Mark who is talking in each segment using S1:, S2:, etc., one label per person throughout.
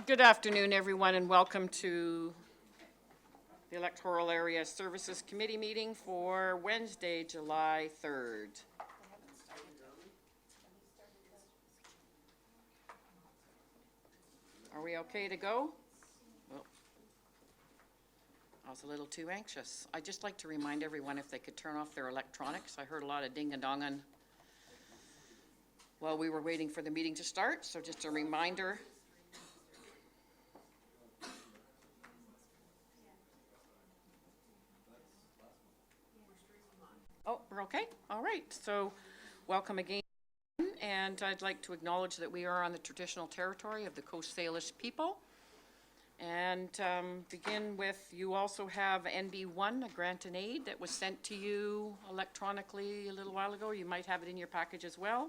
S1: Good afternoon, everyone, and welcome to the Electoral Area Services Committee meeting for Wednesday, July 3rd. Are we okay to go? Well, I was a little too anxious. I'd just like to remind everyone if they could turn off their electronics. I heard a lot of ding-a-dong-an while we were waiting for the meeting to start, so just a reminder. Oh, we're okay? All right. So welcome again. And I'd like to acknowledge that we are on the traditional territory of the Coast Salish people. And begin with, you also have NB1, a grant and aid that was sent to you electronically a little while ago. You might have it in your package as well.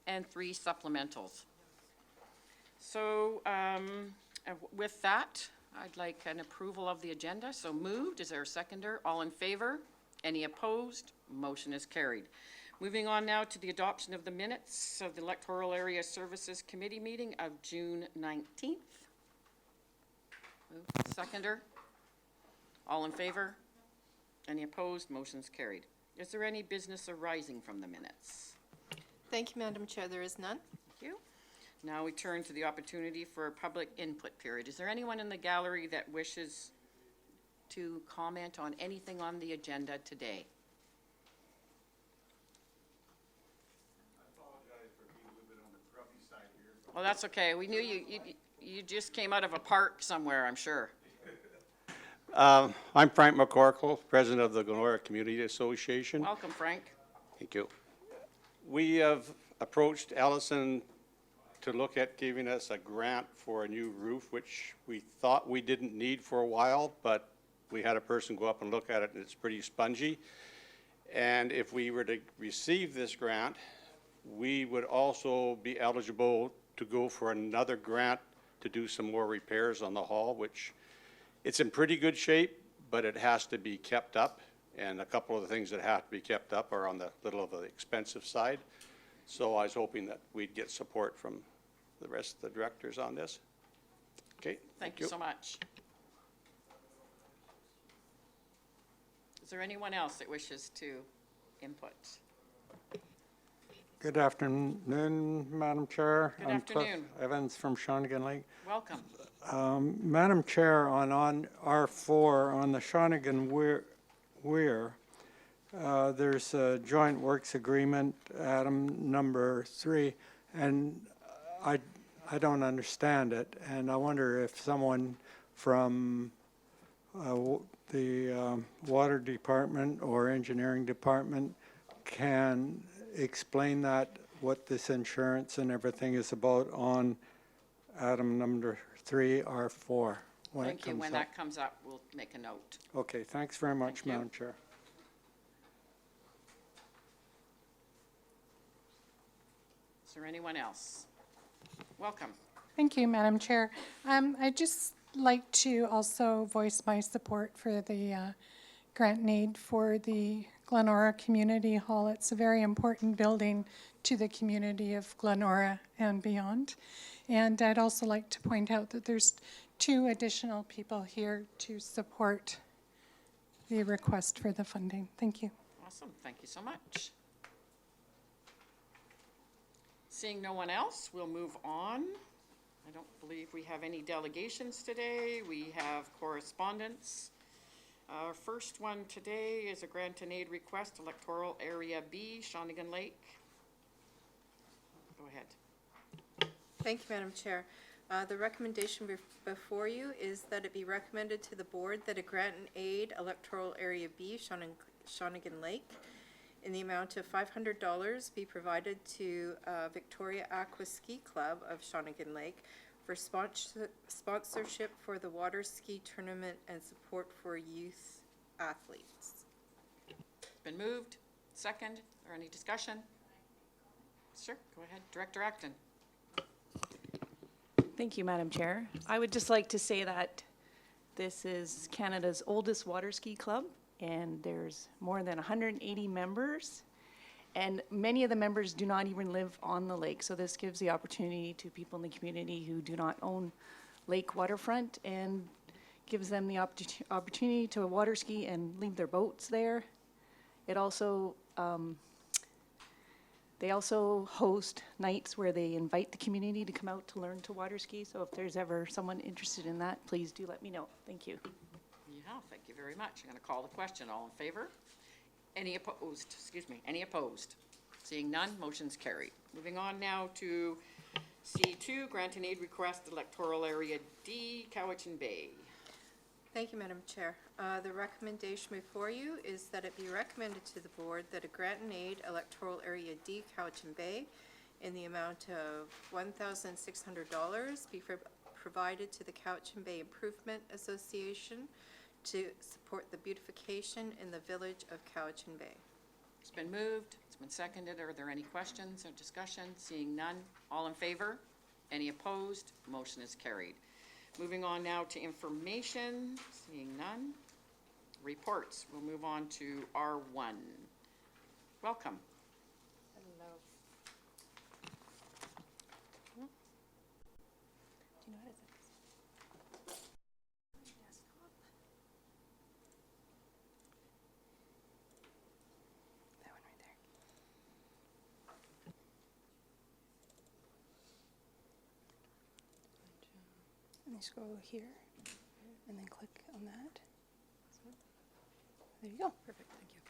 S1: And 3 supplementals. So with that, I'd like an approval of the agenda. So moved. Is there a seconder? All in favor? Any opposed? Motion is carried. Moving on now to the adoption of the minutes of the Electoral Area Services Committee meeting of June 19th. Seconder? All in favor? Any opposed? Motion is carried. Is there any business arising from the minutes?
S2: Thank you, Madam Chair. There is none.
S1: Thank you. Now we turn to the opportunity for a public input period. Is there anyone in the gallery that wishes to comment on anything on the agenda today?
S3: I apologize for being a little bit on the grumpy side here.
S1: Well, that's okay. We knew you just came out of a park somewhere, I'm sure.
S3: I'm Frank McCorkle, President of the Glenora Community Association.
S1: Welcome, Frank.
S3: Thank you. We have approached Allison to look at giving us a grant for a new roof, which we thought we didn't need for a while, but we had a person go up and look at it, and it's pretty spongy. And if we were to receive this grant, we would also be eligible to go for another grant to do some more repairs on the hall, which it's in pretty good shape, but it has to be kept up. And a couple of the things that have to be kept up are on the little of the expensive side. So I was hoping that we'd get support from the rest of the directors on this. Okay.
S1: Thank you so much. Is there anyone else that wishes to input?
S4: Good afternoon, Madam Chair.
S1: Good afternoon.
S4: Cliff Evans from Shawnigan Lake.
S1: Welcome.
S4: Madam Chair, on R4, on the Shawnigan Weir, there's a joint works agreement, item number 3, and I don't understand it, and I wonder if someone from the water department or engineering department can explain that, what this insurance and everything is about on item number 3, R4.
S1: Thank you. When that comes up, we'll make a note.
S4: Okay, thanks very much, Madam Chair.
S1: Is there anyone else? Welcome.
S5: Thank you, Madam Chair. I'd just like to also voice my support for the grant need for the Glenora Community Hall. It's a very important building to the community of Glenora and beyond. And I'd also like to point out that there's 2 additional people here to support the request for the funding. Thank you.
S1: Awesome. Thank you so much. Seeing no one else, we'll move on. I don't believe we have any delegations today. We have correspondence. Our first one today is a grant and aid request, Electoral Area B, Shawnigan Lake. Go ahead.
S2: Thank you, Madam Chair. The recommendation before you is that it be recommended to the board that a grant and aid Electoral Area B, Shawnigan Lake, in the amount of $500 be provided to Victoria Aqua Ski Club of Shawnigan Lake for sponsorship for the water ski tournament and support for youth athletes.
S1: Been moved. Second, or any discussion? Sure, go ahead. Director Acton.
S6: Thank you, Madam Chair. I would just like to say that this is Canada's oldest water ski club, and there's more than 180 members, and many of the members do not even live on the lake, so this gives the opportunity to people in the community who do not own lake waterfront and gives them the opportunity to water ski and leave their boats there. It also, they also host nights where they invite the community to come out to learn to water ski. So if there's ever someone interested in that, please do let me know. Thank you.
S1: Yeah, thank you very much. I'm going to call the question. All in favor? Any opposed? Excuse me, any opposed? Seeing none, motion's carried. Moving on now to C2, grant and aid request, Electoral Area D, Cowichan Bay.
S2: Thank you, Madam Chair. The recommendation before you is that it be recommended to the board that a grant and aid Electoral Area D, Cowichan Bay, in the amount of $1,600 be provided to the Cowichan Bay Improvement Association to support the beautification in the village of Cowichan Bay.
S1: It's been moved, it's been seconded. Are there any questions or discussion? Seeing none, all in favor? Any opposed? Motion is carried. Moving on now to information, seeing none. Reports, we'll move on to R1. Welcome.
S7: Hello. Do you know how to set this? Desktop. That one right there. And then scroll here, and then click on that. There you go. Perfect, thank you.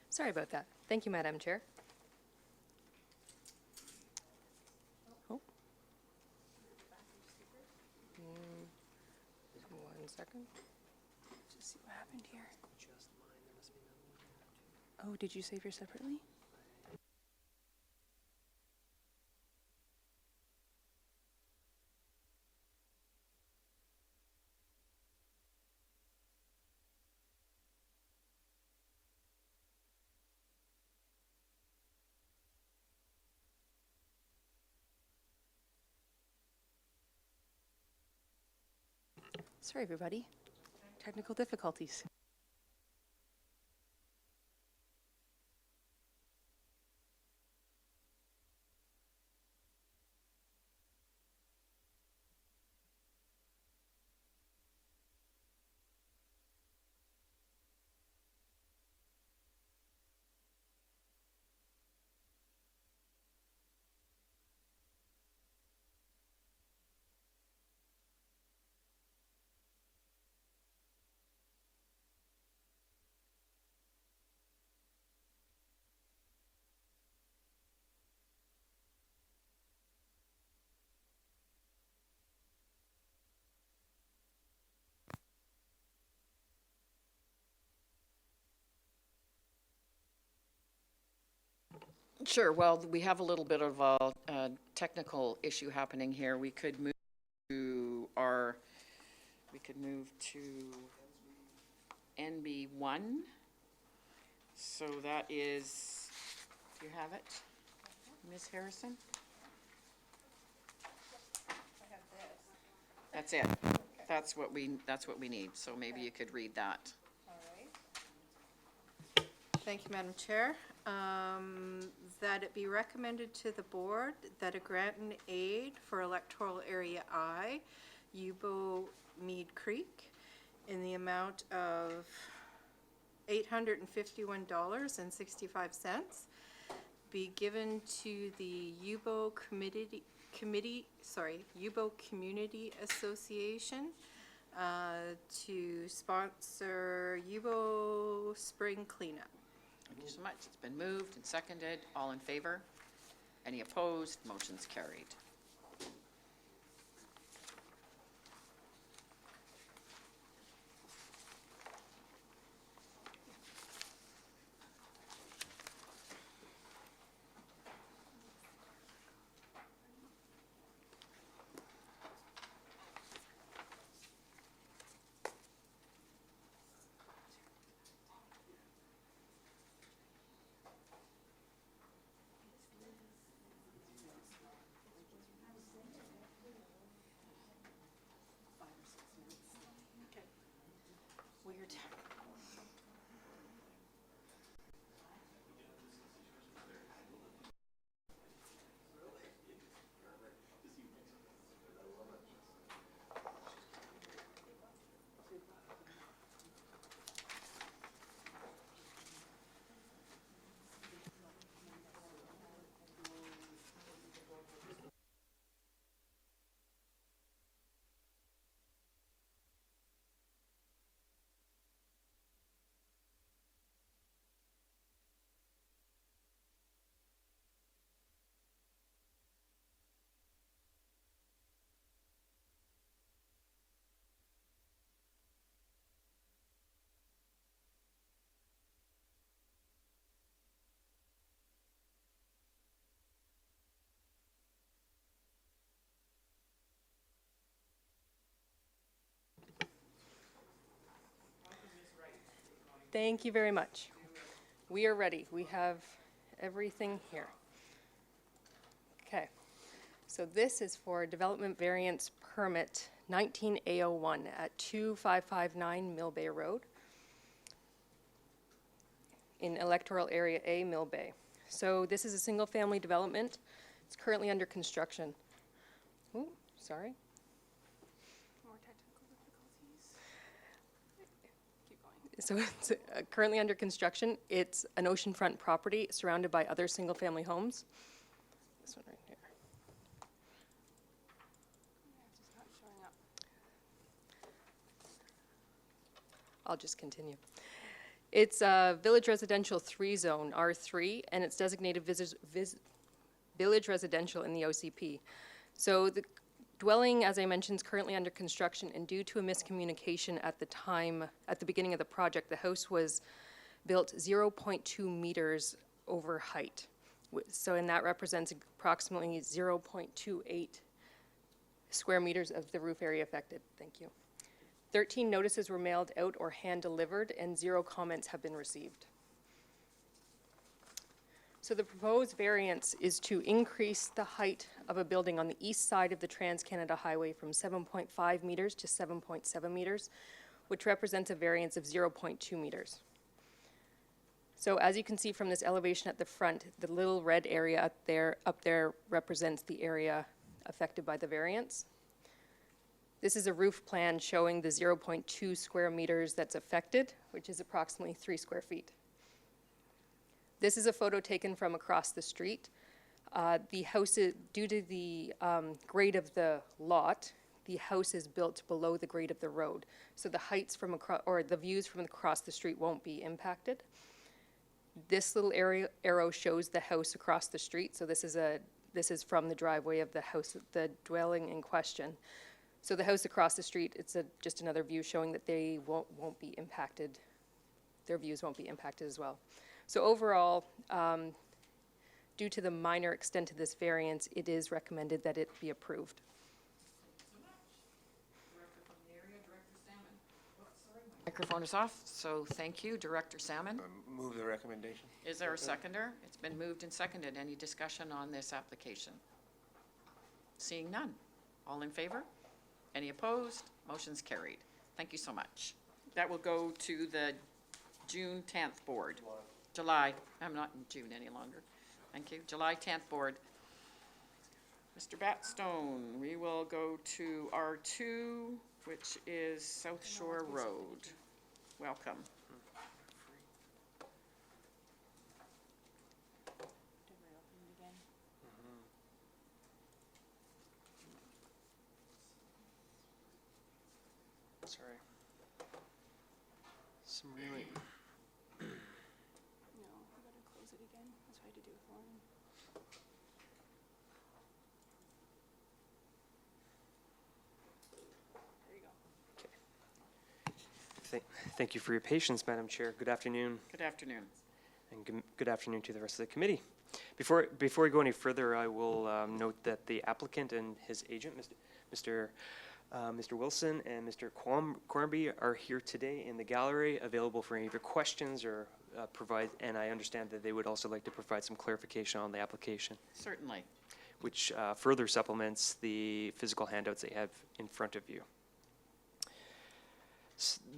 S7: Sorry about that. Thank you, Madam Chair. Oh. 1 second. Just see what happened here. Oh, did you save yours separately? Sorry, everybody. Technical difficulties.
S1: Sure, well, we have a little bit of a technical issue happening here. We could move to NB1. So that is, do you have it, Ms. Harrison? That's it. That's what we need. So maybe you could read that.
S2: Thank you, Madam Chair. That it be recommended to the board that a grant and aid for Electoral Area I, Yubo Mead Creek, in the amount of $851.65 be given to the Yubo Yubo Community Association to sponsor Yubo Spring Cleanup.
S1: Thank you so much. It's been moved and seconded. All in favor? Any opposed? Motion's carried. Weird.
S8: Thank you very much. We are ready. We have everything here. Okay. So this is for development variance permit 19A01 at 2559 Mill Bay Road in Electoral Area A, Mill Bay. So this is a single-family development. It's currently under construction. Ooh, sorry.
S7: More technical difficulties. Keep going.
S8: So it's currently under construction. It's an oceanfront property surrounded by other single-family homes. This one right here.
S7: It's just not showing up.
S8: I'll just continue. It's a Village Residential 3 zone, R3, and it's designated Village Residential in the OCP. So the dwelling, as I mentioned, is currently under construction, and due to a miscommunication at the beginning of the project, the house was built 0.2 meters over height. So, and that represents approximately 0.28 square meters of the roof area affected. Thank you. 13 notices were mailed out or hand-delivered, and 0 comments have been received. So the proposed variance is to increase the height of a building on the east side of the Trans-Canada Highway from 7.5 meters to 7.7 meters, which represents a variance of 0.2 meters. So as you can see from this elevation at the front, the little red area up there represents the area affected by the variance. This is a roof plan showing the 0.2 square meters that's affected, which is approximately 3 square feet. This is a photo taken from across the street. The house, due to the grade of the lot, the house is built below the grade of the road. So the heights from across, or the views from across the street won't be impacted. This little arrow shows the house across the street. So this is from the driveway of the house, the dwelling in question. So the house across the street, it's just another view showing that they won't be impacted. Their views won't be impacted as well. So overall, due to the minor extent of this variance, it is recommended that it be approved.
S1: Director from the area, Director Salmon. Microphone is off, so thank you, Director Salmon.
S9: Move the recommendation.
S1: Is there a seconder? It's been moved and seconded. Any discussion on this application? Seeing none. All in favor? Any opposed? Motion's carried. Thank you so much. That will go to the June 10th board. July. I'm not in June any longer. Thank you. July 10th board. Mr. Batstone, we will go to R2, which is South Shore Road. Welcome.
S9: Sorry. Some really.
S7: No, I gotta close it again. That's what I had to do with Lauren. There you go.
S9: Thank you for your patience, Madam Chair. Good afternoon,
S1: Good afternoon.
S9: and good afternoon to the rest of the committee. Before we go any further, I will note that the applicant and his agent, Mr. Wilson and Mr. Cornby, are here today in the gallery, available for any of your questions or and I understand that they would also like to provide some clarification on the application,
S1: Certainly.
S9: which further supplements the physical handouts that you have in front of you.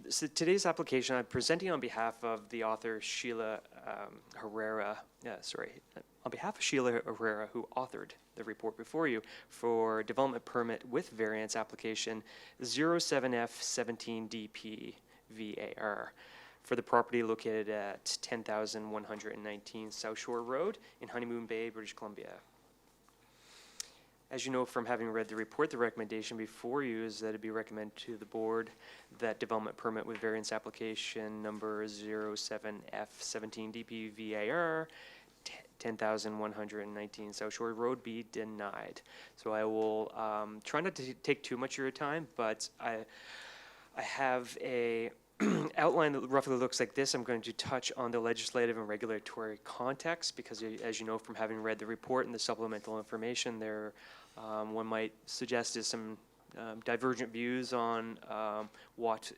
S9: So today's application, I'm presenting on behalf of the author Sheila Herrera, on behalf of Sheila Herrera, who authored the report before you for development permit with variance application 07F17DP VAR for the property located at 10,119 South Shore Road in Honeymoon Bay, British Columbia. As you know from having read the report, the recommendation before you is that it be recommended to the board that development permit with variance application number 07F17DP VAR 10,119 South Shore Road be denied. So I will try not to take too much of your time, but I have a outline that roughly looks like this. I'm going to touch on the legislative and regulatory context because, as you know from having read the report and the supplemental information, there one might suggest is some divergent views on what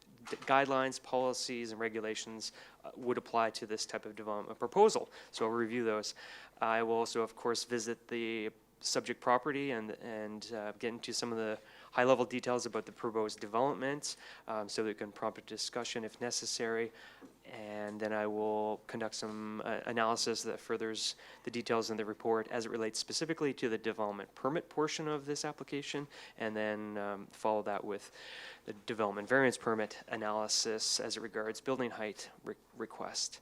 S9: guidelines, policies, and regulations would apply to this type of development proposal. So I'll review those. I will also, of course, visit the subject property and get into some of the high-level details about the proposed development, so that we can prompt a discussion if necessary. And then I will conduct some analysis that furthers the details in the report as it relates specifically to the development permit portion of this application, and then follow that with the development variance permit analysis as it regards building height request.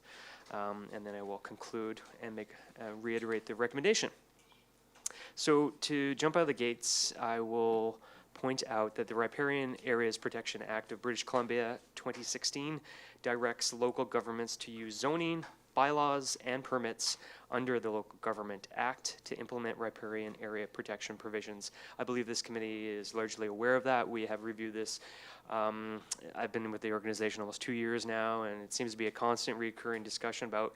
S9: And then I will conclude and reiterate the recommendation. So to jump out of the gates, I will point out that the Riparian Areas Protection Act of British Columbia 2016 directs local governments to use zoning, bylaws, and permits under the Local Government Act to implement riparian area protection provisions. I believe this committee is largely aware of that. We have reviewed this. I've been with the organization almost 2 years now, and it seems to be a constant recurring discussion about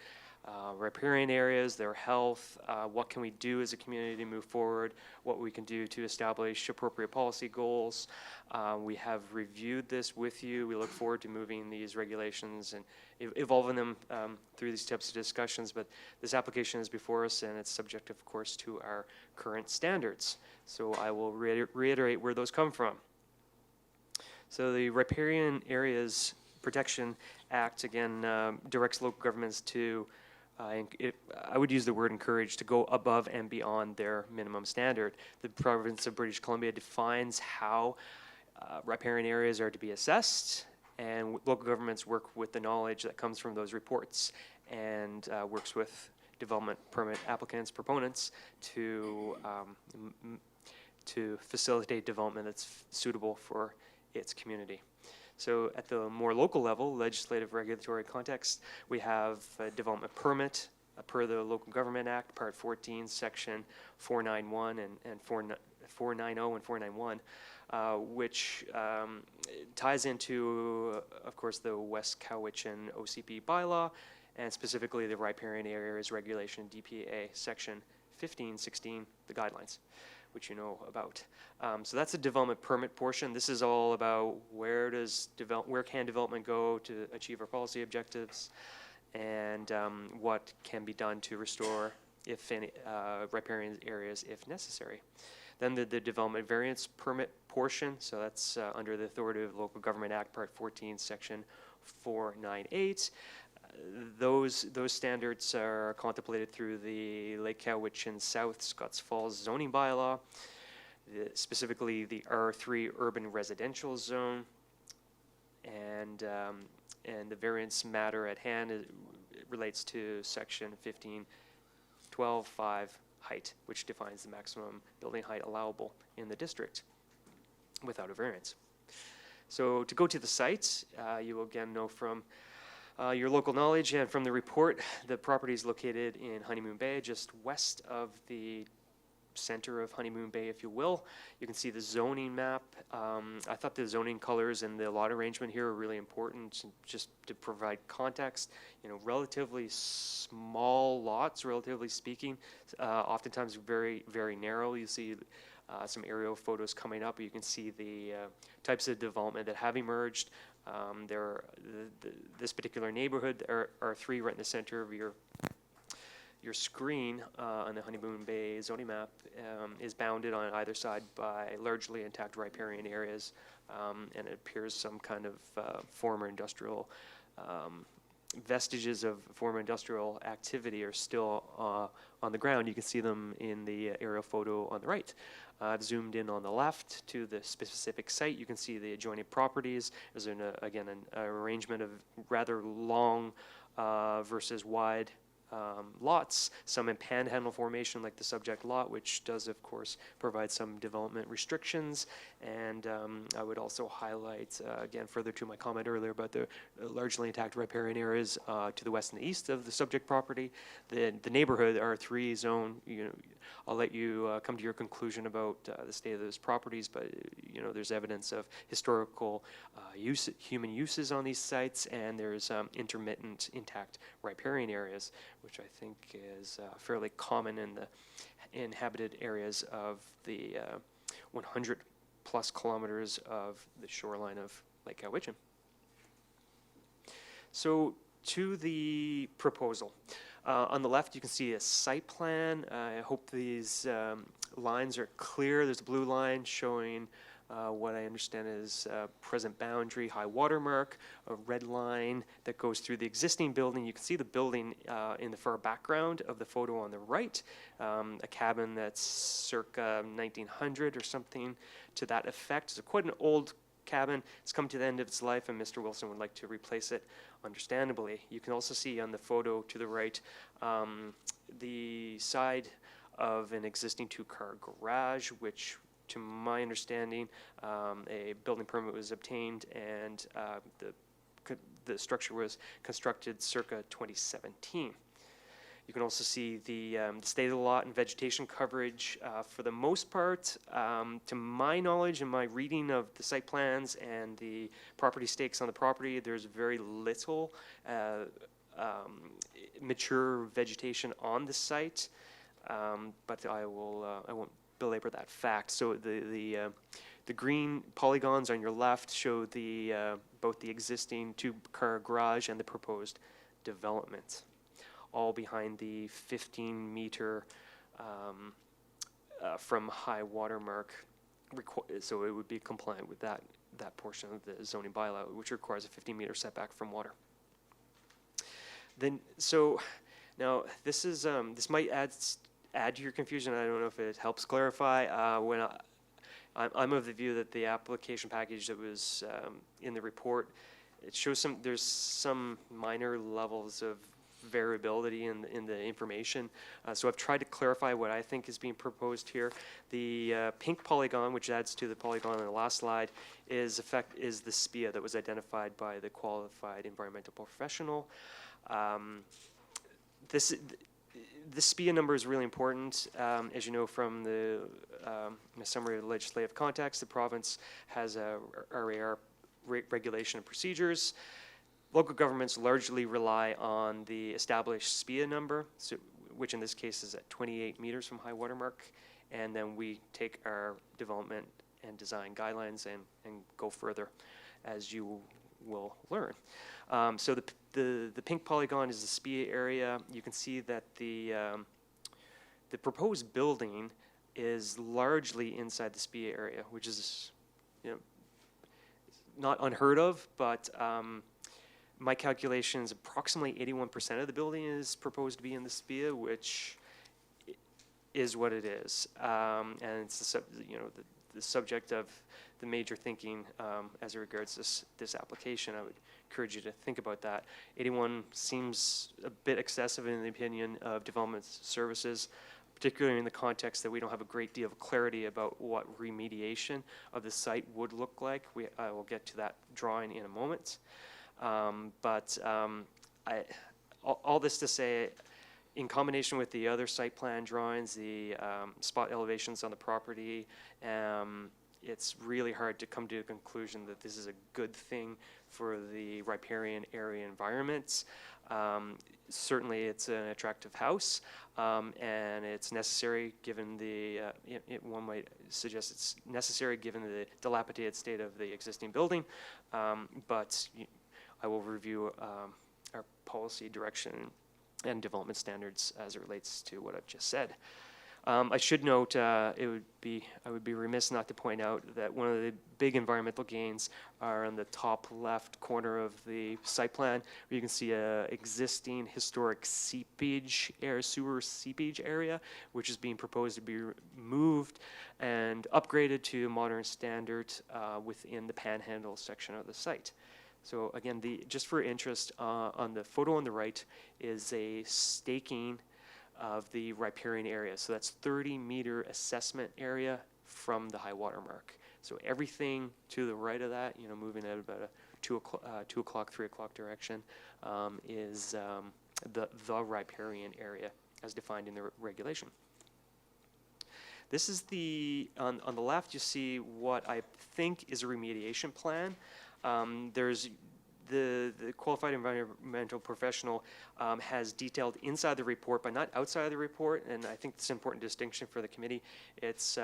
S9: riparian areas, their health, what can we do as a community to move forward, what we can do to establish appropriate policy goals. We have reviewed this with you. We look forward to moving these regulations and evolving them through these types of discussions, but this application is before us, and it's subject, of course, to our current standards. So I will reiterate where those come from. So the Riparian Areas Protection Act, again, directs local governments to I would use the word encourage, to go above and beyond their minimum standard. The province of British Columbia defines how riparian areas are to be assessed, and local governments work with the knowledge that comes from those reports, and works with development permit applicants, proponents, to facilitate development that's suitable for its community. So at the more local level, legislative regulatory context, we have a development permit per the Local Government Act, Part 14, Section 491 and 490 and 491, which ties into, of course, the West Cowichan OCP bylaw, and specifically the Riparian Areas Regulation, DPA, Section 1516, the guidelines, which you know about. So that's the development permit portion. This is all about where can development go to achieve our policy objectives, and what can be done to restore, if any, riparian areas if necessary. Then the development variance permit portion, so that's under the authority of Local Government Act, Part 14, Section 498. Those standards are contemplated through the Lake Cowichan South Scotts Falls zoning bylaw, specifically the R3 urban residential zone, and the variance matter at hand relates to Section 1512.5 height, which defines the maximum building height allowable in the district without a variance. So to go to the site, you will again know from your local knowledge and from the report, the property is located in Honeymoon Bay, just west of the center of Honeymoon Bay, if you will. You can see the zoning map. I thought the zoning colors and the lot arrangement here are really important, just to provide context. You know, relatively small lots, relatively speaking, oftentimes very, very narrow. You see some aerial photos coming up. You can see the types of development that have emerged. This particular neighborhood, R3, right in the center of your screen on the Honeymoon Bay zoning map, is bounded on either side by largely intact riparian areas, and it appears some kind of former industrial vestiges of former industrial activity are still on the ground. You can see them in the aerial photo on the right. I've zoomed in on the left to the specific site. You can see the adjoining properties. There's again an arrangement of rather long versus wide lots, some in panhandle formation like the subject lot, which does of course provide some development restrictions. And I would also highlight, again, further to my comment earlier about the largely intact riparian areas to the west and the east of the subject property. The neighborhood, R3 zone, you know, I'll let you come to your conclusion about the state of those properties, but you know, there's evidence of historical human uses on these sites, and there's intermittent intact riparian areas, which I think is fairly common in the inhabited areas of the 100 plus kilometers of the shoreline of Lake Cowichan. So to the proposal. On the left, you can see a site plan. I hope these lines are clear. There's a blue line showing what I understand is present boundary, high water mark, a red line that goes through the existing building. You can see the building in the far background of the photo on the right, a cabin that's circa 1900 or something to that effect. It's quite an old cabin. It's come to the end of its life, and Mr. Wilson would like to replace it, understandably. You can also see on the photo to the right the side of an existing two-car garage, which, to my understanding, a building permit was obtained, and the structure was constructed circa 2017. You can also see the state of the lot and vegetation coverage. For the most part, to my knowledge and my reading of the site plans and the property stakes on the property, there's very little mature vegetation on the site, but I won't belabor that fact. So the green polygons on your left show both the existing two-car garage and the proposed development, all behind the 15-meter from high water mark. So it would be compliant with that portion of the zoning bylaw, which requires a 15-meter setback from water. So now this is this might add to your confusion. I don't know if it helps clarify. I'm of the view that the application package that was in the report, it shows there's some minor levels of variability in the information. So I've tried to clarify what I think is being proposed here. The pink polygon, which adds to the polygon on the last slide, is the SPIA that was identified by the qualified environmental professional. The SPIA number is really important. As you know from the summary of the legislative context, the province has a RAR regulation and procedures. Local governments largely rely on the established SPIA number, which in this case is at 28 meters from high water mark, and then we take our development and design guidelines and go further, as you will learn. So the pink polygon is the SPIA area. You can see that the proposed building is largely inside the SPIA area, which is, not unheard of, but my calculations, approximately 81% of the building is proposed to be in the SPIA, which is what it is, and it's the subject of the major thinking as it regards this application. I would encourage you to think about that. 81 seems a bit excessive in the opinion of development services, particularly in the context that we don't have a great deal of clarity about what remediation of the site would look like. I will get to that drawing in a moment. All this to say, in combination with the other site plan drawings, the spot elevations on the property, it's really hard to come to a conclusion that this is a good thing for the riparian area environments. Certainly it's an attractive house, and it's necessary given one might suggest it's necessary given the dilapidated state of the existing building, but I will review our policy direction and development standards as it relates to what I've just said. I should note, I would be remiss not to point out that one of the big environmental gains are on the top left corner of the site plan, where you can see a existing historic sewer seepage area, which is being proposed to be removed and upgraded to modern standard within the panhandle section of the site. So again, just for interest, on the photo on the right is a staking of the riparian area. So that's 30-meter assessment area from the high water mark. So everything to the right of that, moving at about a 2 o'clock, 3 o'clock direction, is the riparian area as defined in the regulation. This is on the left, you see what I think is a remediation plan. There's the qualified environmental professional has detailed inside the report, but not outside of the report, and I think it's an important distinction for the committee. It's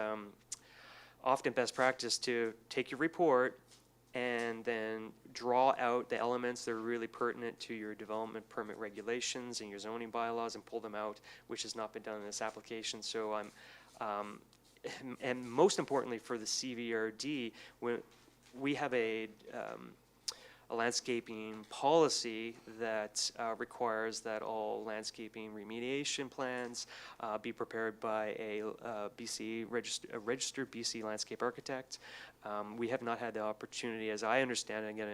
S9: often best practice to take your report and then draw out the elements that are really pertinent to your development permit regulations and your zoning bylaws and pull them out, which has not been done in this application. So and most importantly for the CVRD, when we have a landscaping policy that requires that all landscaping remediation plans be prepared by a registered BC landscape architect. We have not had the opportunity, as I understand it, again,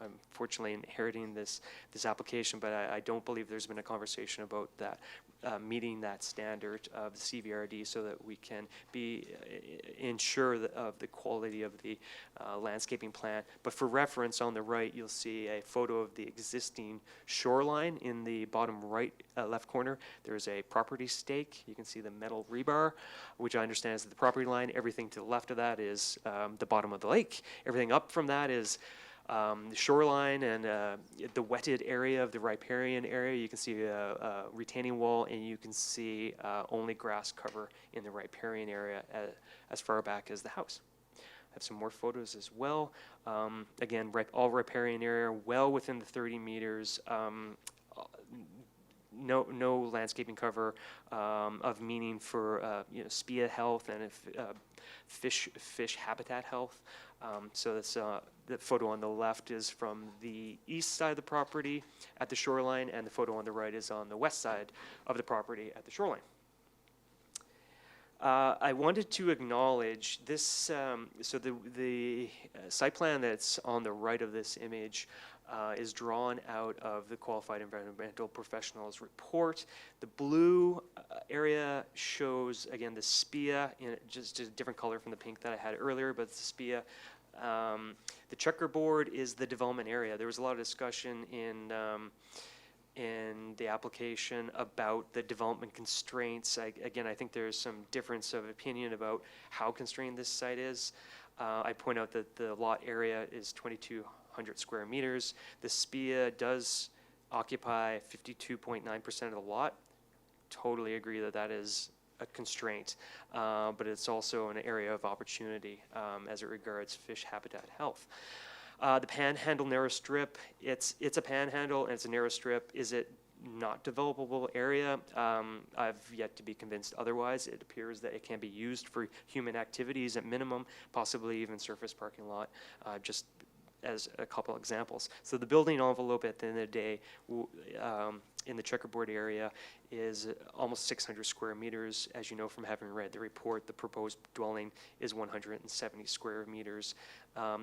S9: I'm fortunately inheriting this application, but I don't believe there's been a conversation about that, meeting that standard of the CVRD so that we can be ensure of the quality of the landscaping plan. But for reference, on the right, you'll see a photo of the existing shoreline in the bottom right left corner. There's a property stake. You can see the metal rebar, which I understand is the property line. Everything to the left of that is the bottom of the lake. Everything up from that is the shoreline and the wetted area of the riparian area. You can see a retaining wall, and you can see only grass cover in the riparian area as far back as the house. I have some more photos as well. Again, all riparian area, well within the 30 meters. No landscaping cover of meaning for spia health and fish habitat health. So that's the photo on the left is from the east side of the property at the shoreline, and the photo on the right is on the west side of the property at the shoreline. I wanted to acknowledge this, so the site plan that's on the right of this image is drawn out of the Qualified Environmental Professionals report. The blue area shows, again, the SPIA, in just a different color from the pink that I had earlier, but it's the SPIA. The checkerboard is the development area. There was a lot of discussion in the application about the development constraints. Again, I think there's some difference of opinion about how constrained this site is. I point out that the lot area is 2,200 square meters. The SPIA does occupy 52.9% of the lot. Totally agree that that is a constraint, but it's also an area of opportunity as it regards fish habitat health. The Panhandle narrow strip, it's a panhandle and it's a narrow strip. Is it not developable area? I've yet to be convinced otherwise. It appears that it can be used for human activities at minimum, possibly even surface parking lot, just as a couple examples. So the building envelope at the end of the day in the checkerboard area is almost 600 square meters. As you know from having read the report, the proposed dwelling is 170 square meters.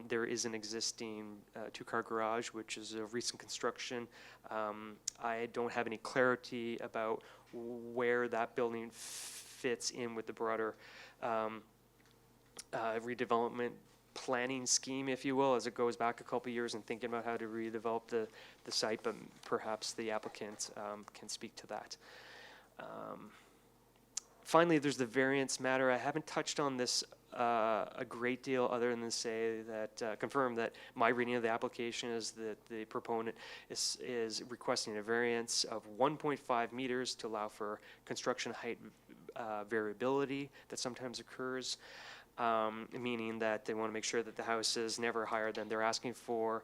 S9: There is an existing two-car garage, which is a recent construction. I don't have any clarity about where that building fits in with the broader redevelopment planning scheme, if you will, as it goes back a couple years and thinking about how to redevelop the site, but perhaps the applicant can speak to that. Finally, there's the variance matter. I haven't touched on this a great deal other than to say that, confirm that my reading of the application is that the proponent is requesting a variance of 1.5 meters to allow for construction height variability that sometimes occurs. Meaning that they want to make sure that the house is never higher than they're asking for.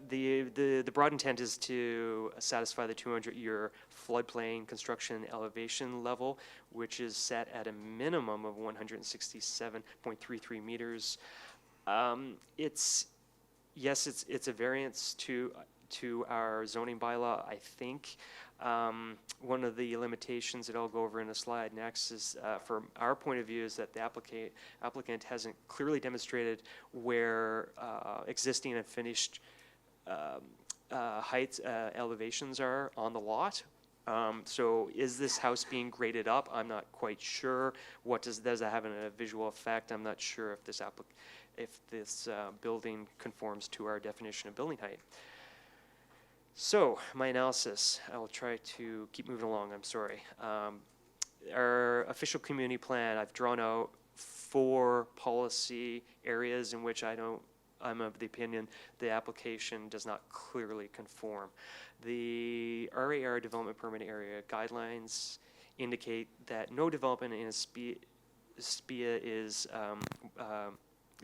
S9: The broad intent is to satisfy the 200-year floodplain construction elevation level, which is set at a minimum of 167.33 meters. It's a variance to our zoning bylaw, I think. One of the limitations that I'll go over in a slide next is, from our point of view, is that the applicant hasn't clearly demonstrated where existing and finished heights, elevations are on the lot. So is this house being graded up? I'm not quite sure. Does that have a visual effect? I'm not sure if this building conforms to our definition of building height. So, my analysis, I will try to keep moving along, I'm sorry. Our official community plan, I've drawn out 4 policy areas in which I'm of the opinion the application does not clearly conform. The RAR development permit area guidelines indicate that no development in a SPIA is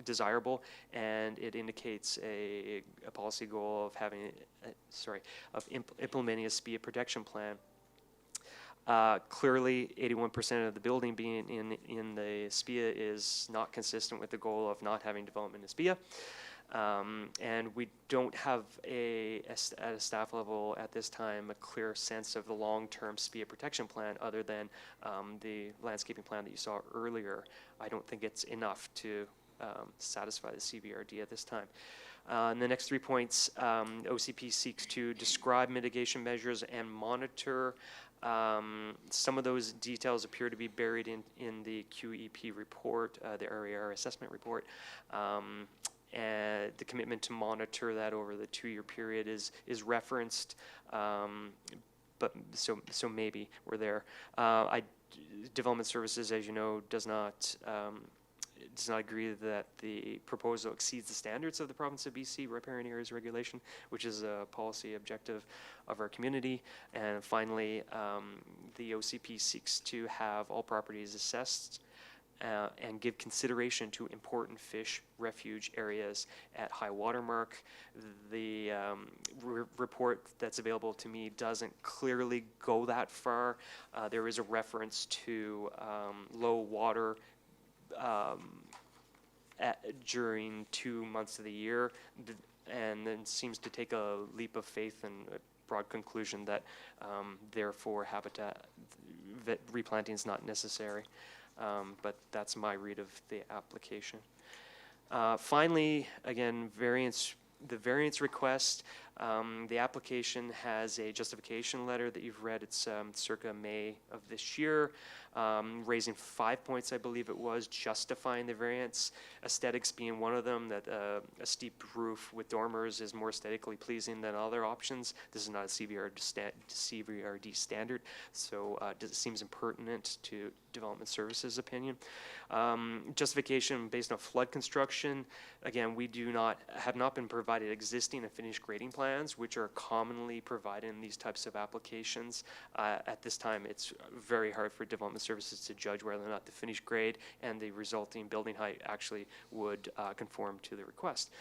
S9: desirable, and it indicates a policy goal of having, implementing a SPIA protection plan. Clearly, 81% of the building being in the SPIA is not consistent with the goal of not having development in SPIA. And we don't have at a staff level at this time a clear sense of the long-term SPIA protection plan other than the landscaping plan that you saw earlier. I don't think it's enough to satisfy the CVRD at this time. In the next 3 points, OCP seeks to describe mitigation measures and monitor. Some of those details appear to be buried in the QEP report, the area assessment report. And the commitment to monitor that over the 2-year period is referenced, but so maybe we're there. Development Services, as you know, does not agree that the proposal exceeds the standards of the province of BC riparian areas regulation, which is a policy objective of our community. And finally, the OCP seeks to have all properties assessed and give consideration to important fish refuge areas at high water mark. The report that's available to me doesn't clearly go that far. There is a reference to low water during 2 months of the year, and then seems to take a leap of faith and a broad conclusion that therefore habitat replanting is not necessary. But that's my read of the application. Finally, again, the variance request. The application has a justification letter that you've read. It's circa May of this year, raising 5 points, I believe it was, justifying the variance. Aesthetics being one of them, that a steep roof with dormers is more aesthetically pleasing than other options. This is not a CVRD standard, so it seems impertinent to Development Services opinion. Justification based on flood construction. Again, we have not been provided existing and finished grading plans, which are commonly provided in these types of applications. At this time, it's very hard for Development Services to judge whether or not the finished grade and the resulting building height actually would conform to the request.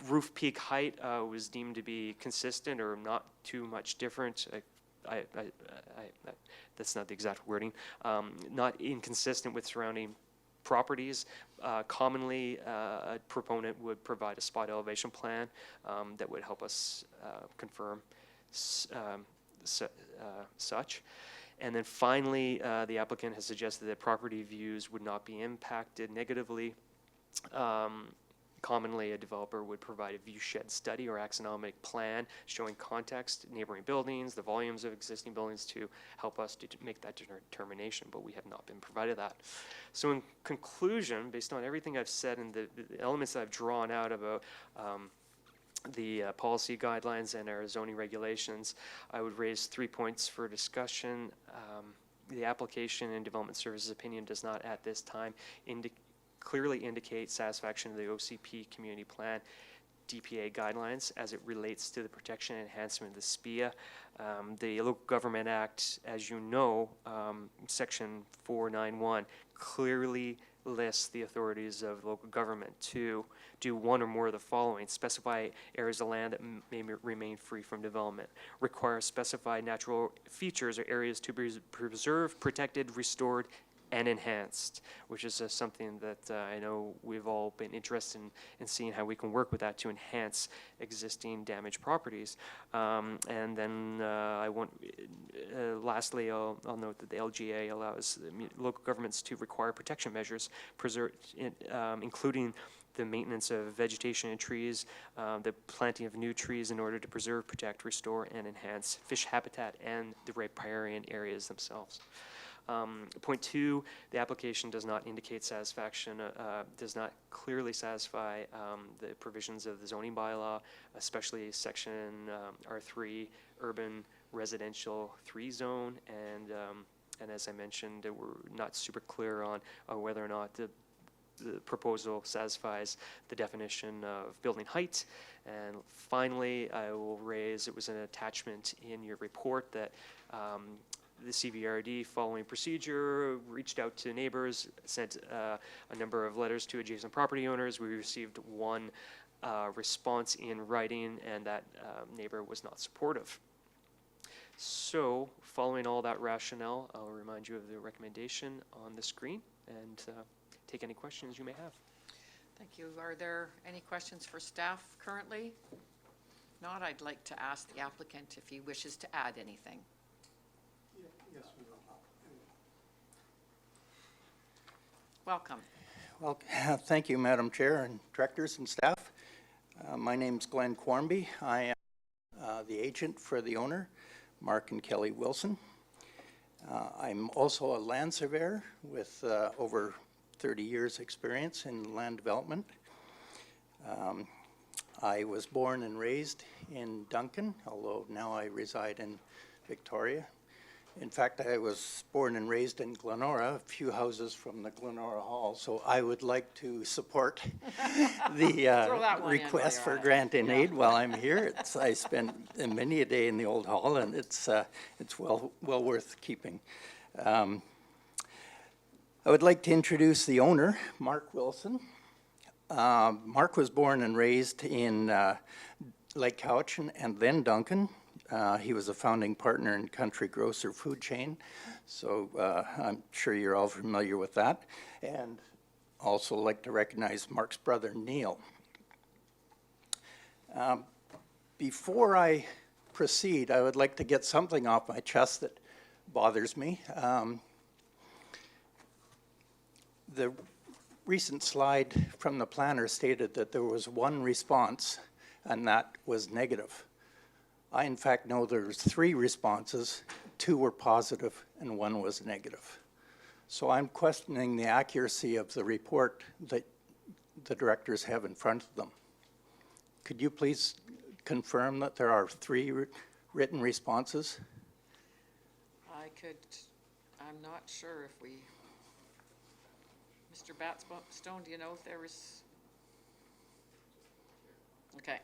S9: Roof peak height was deemed to be consistent or not too much different. That's not the exact wording. Not inconsistent with surrounding properties. Commonly, a proponent would provide a spot elevation plan that would help us confirm such. And then finally, the applicant has suggested that property views would not be impacted negatively. Commonly, a developer would provide a view shed study or axonomic plan showing context, neighboring buildings, the volumes of existing buildings to help us to make that determination, but we have not been provided that. So in conclusion, based on everything I've said and the elements that I've drawn out about the policy guidelines and our zoning regulations, I would raise 3 points for discussion. The application and Development Services opinion does not at this time clearly indicate satisfaction of the OCP community plan DPA guidelines as it relates to the protection and enhancement of the SPIA. The Local Government Act, as you know, section 491 clearly lists the authorities of local government to do one or more of the following: specify areas of land that may remain free from development, require specified natural features or areas to be preserved, protected, restored, and enhanced, which is something that I know we've all been interested in seeing how we can work with that to enhance existing damaged properties. And then lastly, I'll note that the LGA allows local governments to require protection measures, including the maintenance of vegetation and trees, the planting of new trees in order to preserve, protect, restore, and enhance fish habitat and the riparian areas themselves. Point 2, the application does not indicate satisfaction, does not clearly satisfy the provisions of the zoning bylaw, especially section R3, urban residential 3 zone, and as I mentioned, we're not super clear on whether or not the proposal satisfies the definition of building height. And finally, I will raise, it was an attachment in your report that the CVRD, following procedure, reached out to neighbors, sent a number of letters to adjacent property owners. We received one response in writing, and that neighbor was not supportive. So, following all that rationale, I'll remind you of the recommendation on the screen and take any questions you may have.
S1: Thank you. Are there any questions for staff currently? Not, I'd like to ask the applicant if he wishes to add anything.
S10: Yes, we will.
S1: Welcome.
S10: Well, thank you, Madam Chair and directors and staff. My name's Glenn Quarmby. I am the agent for the owner, Mark and Kelly Wilson. I'm also a land surveyor with over 30 years experience in land development. I was born and raised in Duncan, although now I reside in Victoria. In fact, I was born and raised in Glenora, a few houses from the Glenora Hall, so I would like to support the
S1: Throw that one in while
S10: request
S1: you're
S10: for
S1: at it.
S10: grant in aid while I'm here. I spent many a day in the old hall, and it's well worth keeping. I would like to introduce the owner, Mark Wilson. Mark was born and raised in Lake Cowichan and then Duncan. He was a founding partner in Country Grocer food chain, so I'm sure you're all familiar with that. And also like to recognize Mark's brother, Neil. Before I proceed, I would like to get something off my chest that bothers me. The recent slide from the planner stated that there was one response, and that was negative. I, in fact, know there's 3 responses, 2 were positive and 1 was negative. So I'm questioning the accuracy of the report that the directors have in front of them. Could you please confirm that there are 3 written responses?
S1: I'm not sure if we, Mr. Batstone, do you know if there was? Okay.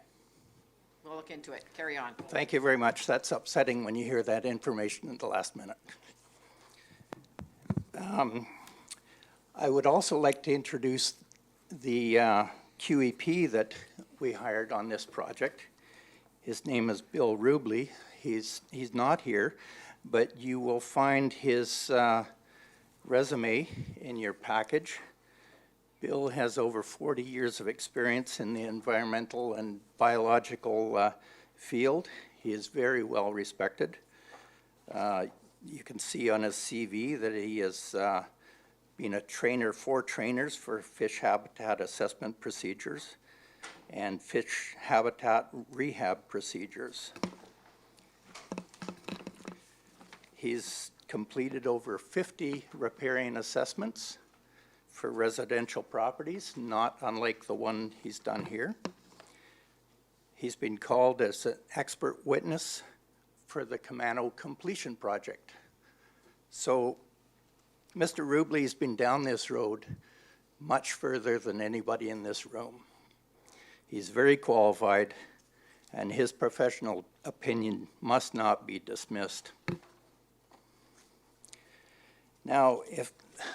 S1: We'll look into it. Carry on.
S10: Thank you very much. That's upsetting when you hear that information at the last minute. I would also like to introduce the QEP that we hired on this project. His name is Bill Rubley. He's not here, but you will find his resume in your package. Bill has over 40 years of experience in the environmental and biological field. He is very well respected. You can see on his CV that he has been a trainer for trainers for fish habitat assessment procedures and fish habitat rehab procedures. He's completed over 50 riparian assessments for residential properties, not unlike the one he's done here. He's been called as an expert witness for the Camano completion project. So Mr. Rubley's been down this road much further than anybody in this room. He's very qualified, and his professional opinion must not be dismissed. Now,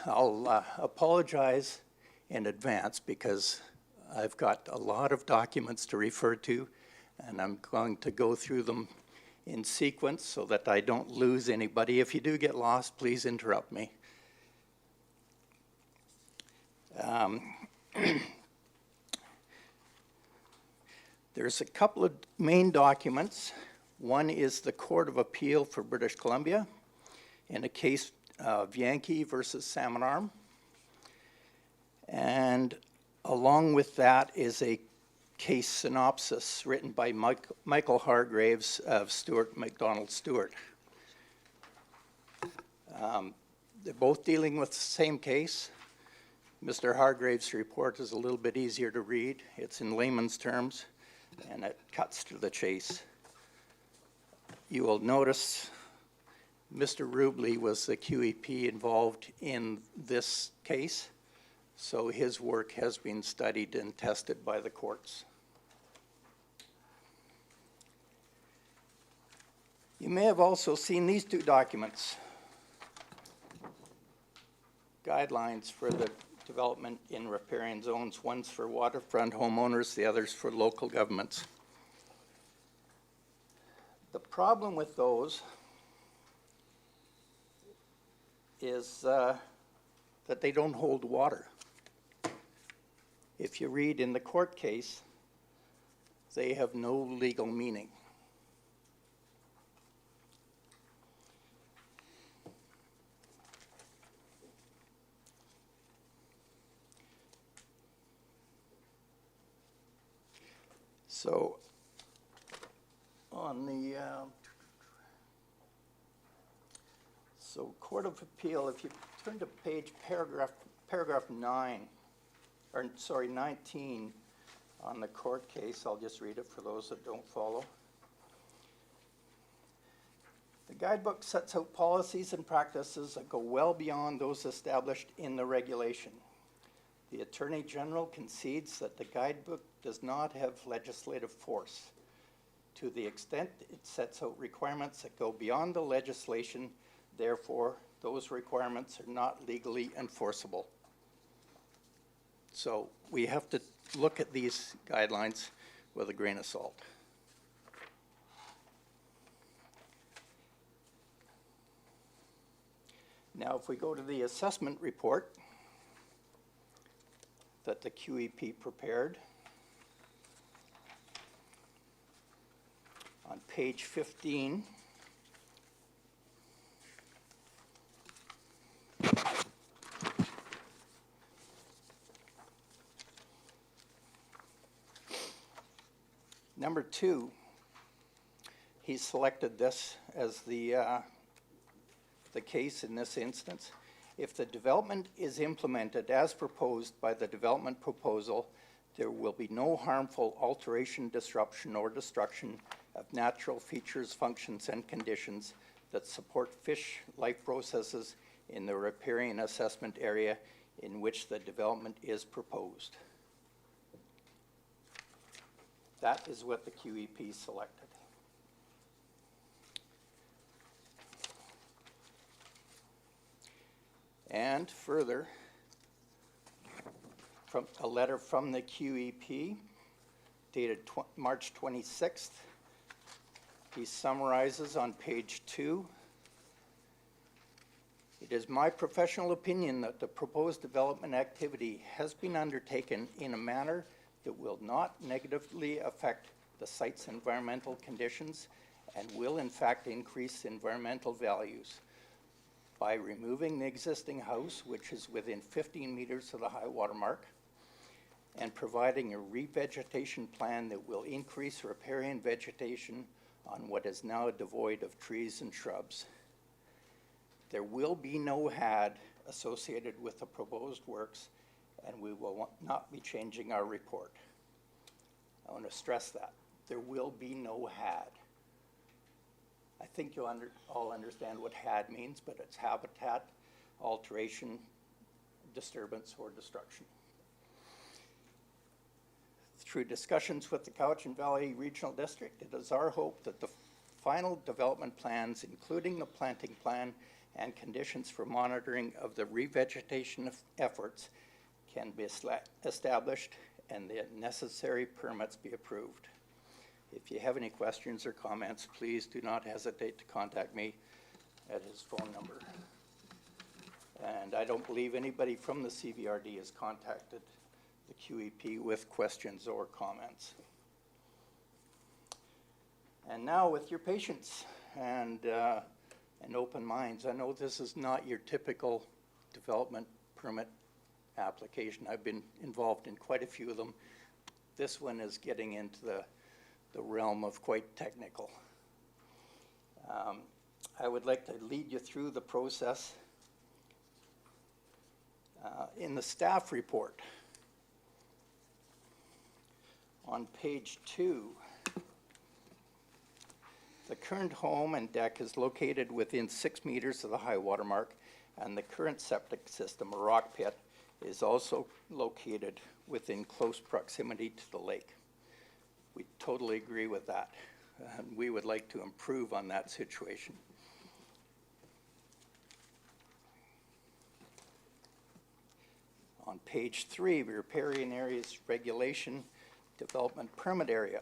S10: I'll apologize in advance because I've got a lot of documents to refer to, and I'm going to go through them in sequence so that I don't lose anybody. If you do get lost, please interrupt me. There's a couple of main documents. One is the Court of Appeal for British Columbia in a case of Yankee versus Salmon Arm. And along with that is a case synopsis written by Michael Hargraves of Stewart McDonald Stewart. They're both dealing with the same case. Mr. Hargraves' report is a little bit easier to read. It's in layman's terms, and it cuts to the chase. You will notice Mr. Rubley was the QEP involved in this case, so his work has been studied and tested by the courts. You may have also seen these 2 documents. guidelines for the development in riparian zones. One's for waterfront homeowners, the other's for local governments. The problem with those is that they don't hold water. If you read in the court case, they have no legal meaning. So on the Court of Appeal, if you turn to paragraph 9, or sorry, 19 on the court case, I'll just read it for those that don't follow. The guidebook sets out policies and practices that go well beyond those established in the regulation. The Attorney General concedes that the guidebook does not have legislative force. To the extent it sets out requirements that go beyond the legislation, therefore, those requirements are not legally enforceable. So we have to look at these guidelines with a grain of salt. Now, if we go to the assessment report that the QEP prepared, on page 15, number 2, he selected this as the case in this instance. If the development is implemented as proposed by the development proposal, there will be no harmful alteration, disruption, or destruction of natural features, functions, and conditions that support fish life processes in the riparian assessment area in which the development is proposed. That is what the QEP selected. And further, from a letter from the QEP dated March 26th, he summarizes on page 2, "It is my professional opinion that the proposed development activity has been undertaken in a manner that will not negatively affect the site's environmental conditions and will in fact increase environmental values. By removing the existing house, which is within 15 meters of the high water mark, and providing a revegetation plan that will increase riparian vegetation on what is now devoid of trees and shrubs. There will be no HAD associated with the proposed works, and we will not be changing our report." I want to stress that. There will be no HAD. I think you'll all understand what HAD means, but it's habitat alteration, disturbance, or destruction. Through discussions with the Cowichan Valley Regional District, it is our hope that the final development plans, including the planting plan and conditions for monitoring of the revegetation efforts, can be established and the necessary permits be approved. If you have any questions or comments, please do not hesitate to contact me at his phone number. And I don't believe anybody from the CVRD has contacted the QEP with questions or comments. And now, with your patience and open minds, I know this is not your typical development permit application. I've been involved in quite a few of them. This one is getting into the realm of quite technical. I would like to lead you through the process. In the staff report, on page 2, the current home and deck is located within 6 meters of the high water mark, and the current septic system, or rock pit, is also located within close proximity to the lake. We totally agree with that. We would like to improve on that situation. On page 3, riparian areas regulation, development permit area.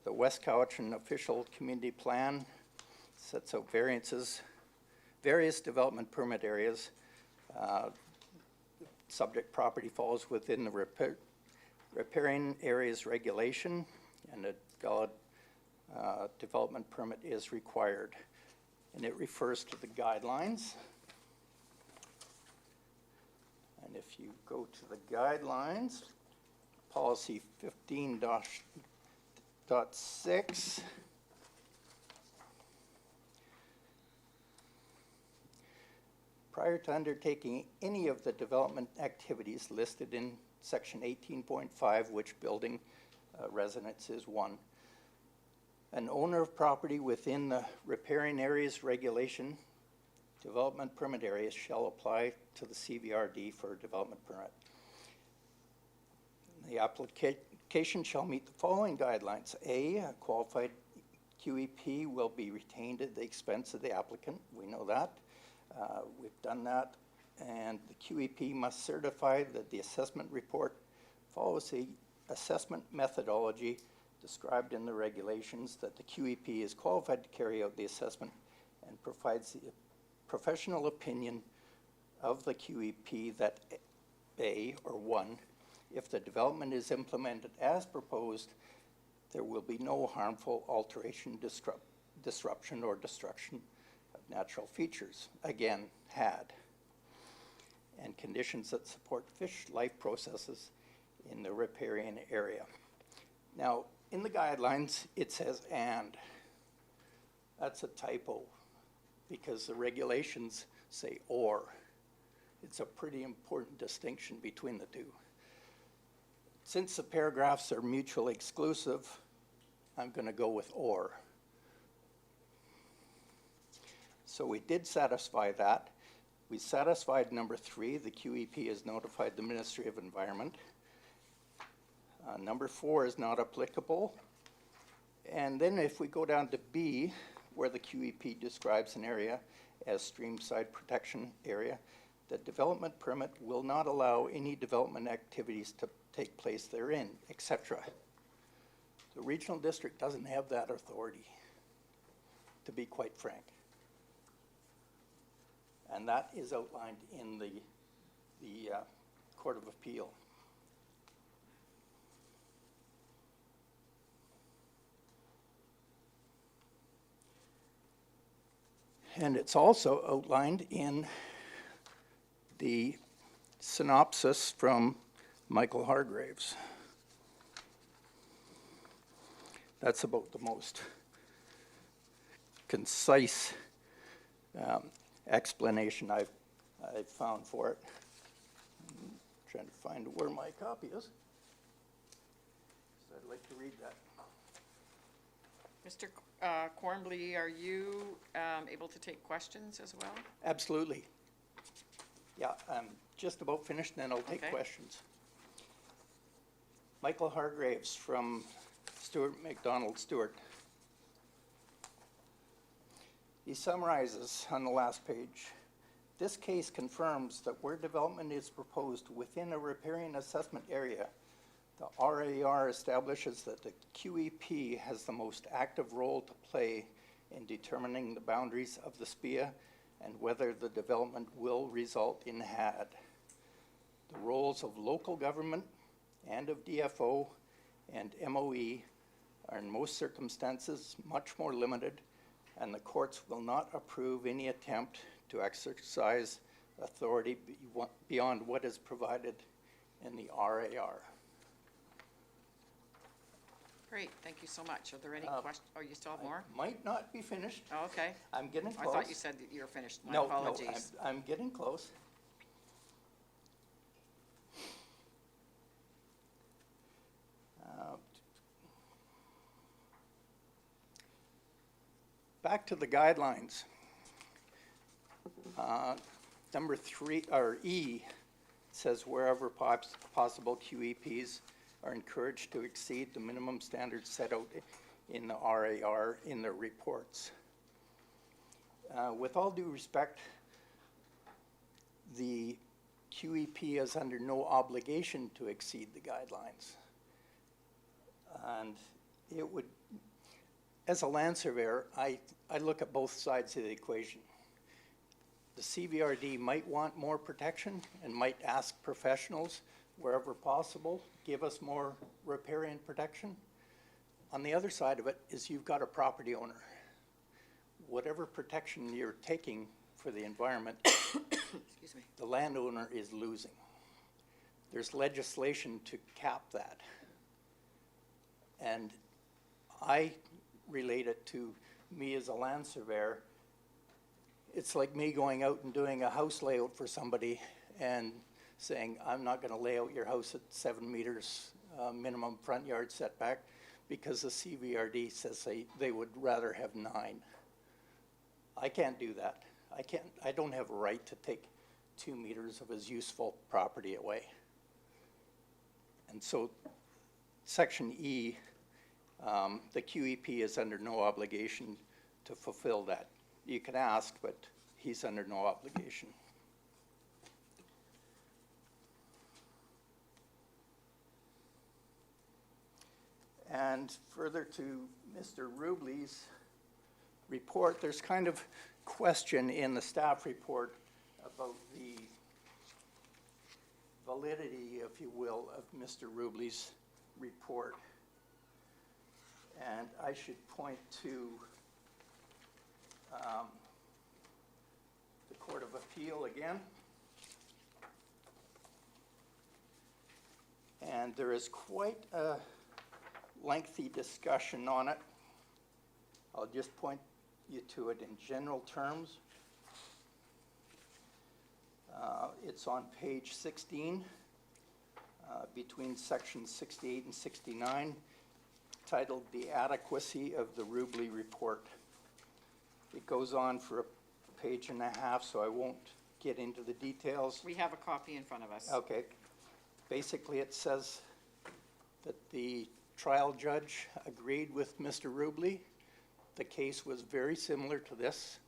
S10: The West Cowichan official community plan sets out various development permit areas. Subject property falls within the riparian areas regulation, and a valid development permit is required. And it refers to the guidelines. And if you go to the guidelines, policy 15.6, prior to undertaking any of the development activities listed in section 18.5, which building residence is one, an owner of property within the riparian areas regulation development permit areas shall apply to the CVRD for a development permit. The application shall meet the following guidelines. A qualified QEP will be retained at the expense of the applicant. We know that. We've done that. And the QEP must certify that the assessment report follows the assessment methodology described in the regulations, that the QEP is qualified to carry out the assessment and provides the professional opinion of the QEP that A, or 1, if the development is implemented as proposed, there will be no harmful alteration, disruption, or destruction of natural features. Again, had. And conditions that support fish life processes in the riparian area. Now, in the guidelines, it says and. That's a typo, because the regulations say or. It's a pretty important distinction between the two. Since the paragraphs are mutually exclusive, I'm going to go with or. So we did satisfy that. We satisfied number 3, the QEP has notified the Ministry of Environment. Number 4 is not applicable. And then if we go down to B, where the QEP describes an area as streamside protection area, the development permit will not allow any development activities to take place therein, etc. The regional district doesn't have that authority, to be quite frank. And that is outlined in the Court of Appeal. And it's also outlined in the synopsis from Michael Hargraves. That's about the most concise explanation I've found for it. I'm trying to find where my copy is. So I'd like to read that.
S1: Mr. Cornbly, are you able to take questions as well?
S10: Absolutely. Yeah, I'm just about finished, and then I'll take
S1: Okay.
S10: questions. Michael Hargraves from Stewart McDonald Stewart. He summarizes on the last page, this case confirms that where development is proposed within a riparian assessment area, the RAR establishes that the QEP has the most active role to play in determining the boundaries of the SPIA and whether the development will result in HAD. The roles of local government and of DFO and MOE are in most circumstances much more limited, and the courts will not approve any attempt to exercise authority beyond what is provided in the RAR.
S1: Great, thank you so much. Are there any questions? Oh, you still have more?
S10: Might not be finished.
S1: Oh, okay.
S10: I'm getting
S1: I
S10: close.
S1: thought you said that you were finished. My
S10: No,
S1: apologies.
S10: I'm getting close. Back to the guidelines. Number 3, or E, says wherever possible, QEPs are encouraged to exceed the minimum standards set out in the RAR in their reports. With all due respect, the QEP is under no obligation to exceed the guidelines. And it would, as a land surveyor, I look at both sides of the equation. The CVRD might want more protection and might ask professionals, wherever possible, give us more riparian protection. On the other side of it is you've got a property owner. Whatever protection you're taking for the environment,
S1: Excuse me.
S10: the landowner is losing. There's legislation to cap that. And I relate it to me as a land surveyor. It's like me going out and doing a house layout for somebody and saying, I'm not gonna lay out your house at 7 meters minimum front yard setback because the CVRD says they would rather have 9. I can't do that. I don't have a right to take 2 meters of his useful property away. And so Section E, the QEP is under no obligation to fulfill that. You can ask, but he's under no obligation. And further to Mr. Rubley's report, there's kind of question in the staff report about the validity, if you will, of Mr. Rubley's report. And I should point to the Court of Appeal again. And there is quite a lengthy discussion on it. I'll just point you to it in general terms. It's on page 16, between sections 68 and 69, titled The Adequacy of the Rubley Report. It goes on for a page and a half, so I won't get into the details.
S1: We have a copy in front of us.
S10: Okay. Basically, it says that the trial judge agreed with Mr. Rubley. The case was very similar to this.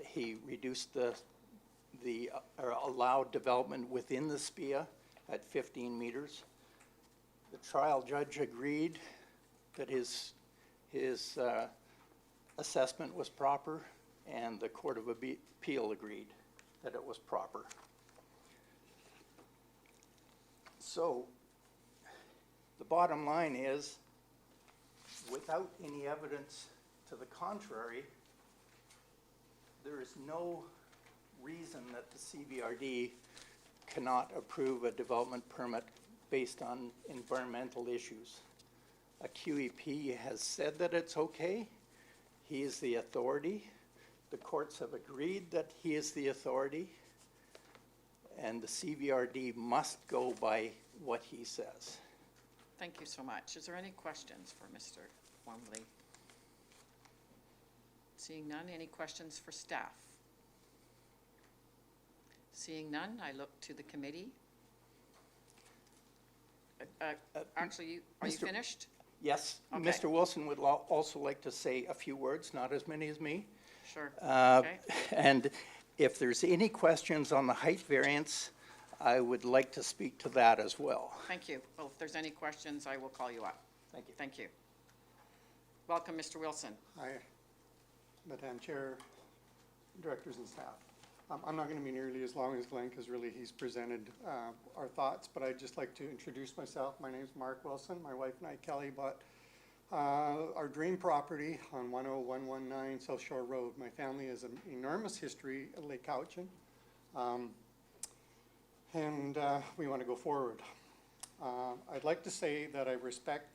S10: He reduced the allowed development within the SPIA at 15 meters. The trial judge agreed that his assessment was proper, and the Court of Appeal agreed that it was proper. So the bottom line is, without any evidence to the contrary, there is no reason that the CVRD cannot approve a development permit based on environmental issues. A QEP has said that it's okay. He is the authority. The courts have agreed that he is the authority, and the CVRD must go by what he says.
S1: Thank you so much. Is there any questions for Mr. Twombly? Seeing none, any questions for staff? Seeing none, I look to the committee. Actually, are you
S10: Mr.
S1: finished?
S10: Yes,
S1: Okay.
S10: Mr. Wilson would also like to say a few words, not as many as me.
S1: Sure. Okay.
S10: And if there's any questions on the height variance, I would like to speak to that as well.
S1: Thank you. Well, if there's any questions, I will call you up.
S10: Thank you.
S1: Thank you. Welcome, Mr. Wilson.
S11: Hi, Madam Chair, directors and staff. I'm not going to be nearly as long as Glenn because really he's presented our thoughts, but I'd just like to introduce myself. My name's Mark Wilson. My wife and I, Kelly, bought our dream property on 10119 South Shore Road. My family has an enormous history at Lake Cowichan, and we want to go forward. I'd like to say that I respect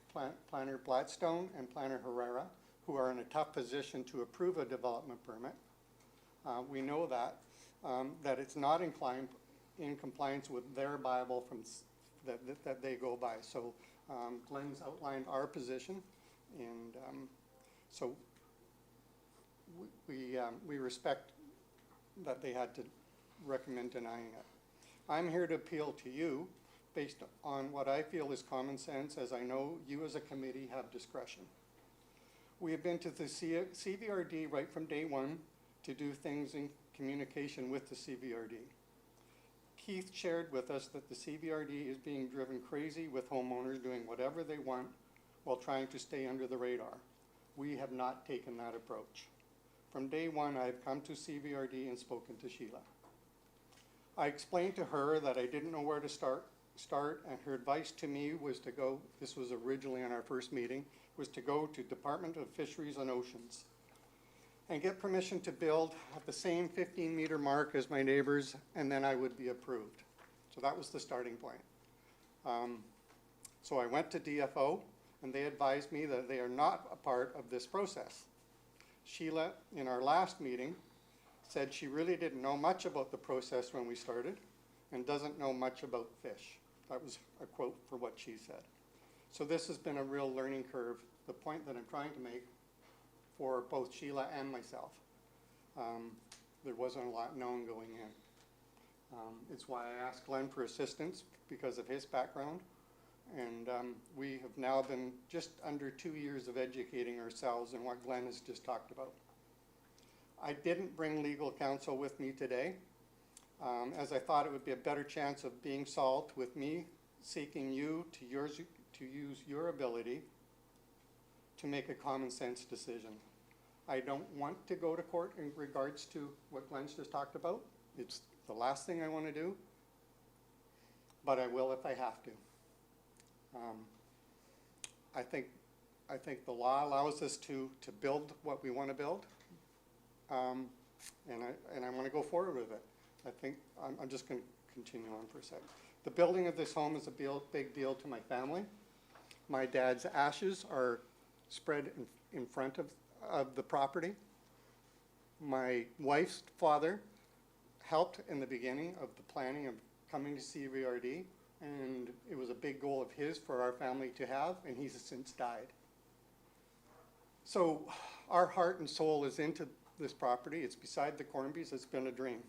S11: Planner Gladstone and Planner Herrera, who are in a tough position to approve a development permit. We know that it's not in compliance with their Bible that they go by. So Glenn's outlined our position, and so we respect that they had to recommend denying it. I'm here to appeal to you based on what I feel is common sense, as I know you as a committee have discretion. We have been to the CVRD right from day one to do things in communication with the CVRD. Keith shared with us that the CVRD is being driven crazy with homeowners doing whatever they want while trying to stay under the radar. We have not taken that approach. From day one, I've come to CVRD and spoken to Sheila. I explained to her that I didn't know where to start, and her advice to me was to go, this was originally in our first meeting, was to go to Department of Fisheries and Oceans and get permission to build at the same 15-meter mark as my neighbors, and then I would be approved. So that was the starting point. So I went to DFO, and they advised me that they are not a part of this process. Sheila, in our last meeting, said she really didn't know much about the process when we started and doesn't know much about fish. That was a quote for what she said. So this has been a real learning curve, the point that I'm trying to make for both Sheila and myself. There wasn't a lot known going in. It's why I asked Glenn for assistance because of his background. And we have now been just under 2 years of educating ourselves in what Glenn has just talked about. I didn't bring legal counsel with me today, as I thought it would be a better chance of being solved with me seeking you to use your ability to make a common sense decision. I don't want to go to court in regards to what Glenn's just talked about. It's the last thing I want to do, but I will if I have to. I think the law allows us to build what we want to build, and I want to go forward with it. I think I'm just going to continue on for a second. The building of this home is a big deal to my family. My dad's ashes are spread in front of the property. My wife's father helped in the beginning of the planning of coming to CVRD, and it was a big goal of his for our family to have, and he's since died. So our heart and soul is into this property. It's beside the Cornbys. It's been a dream.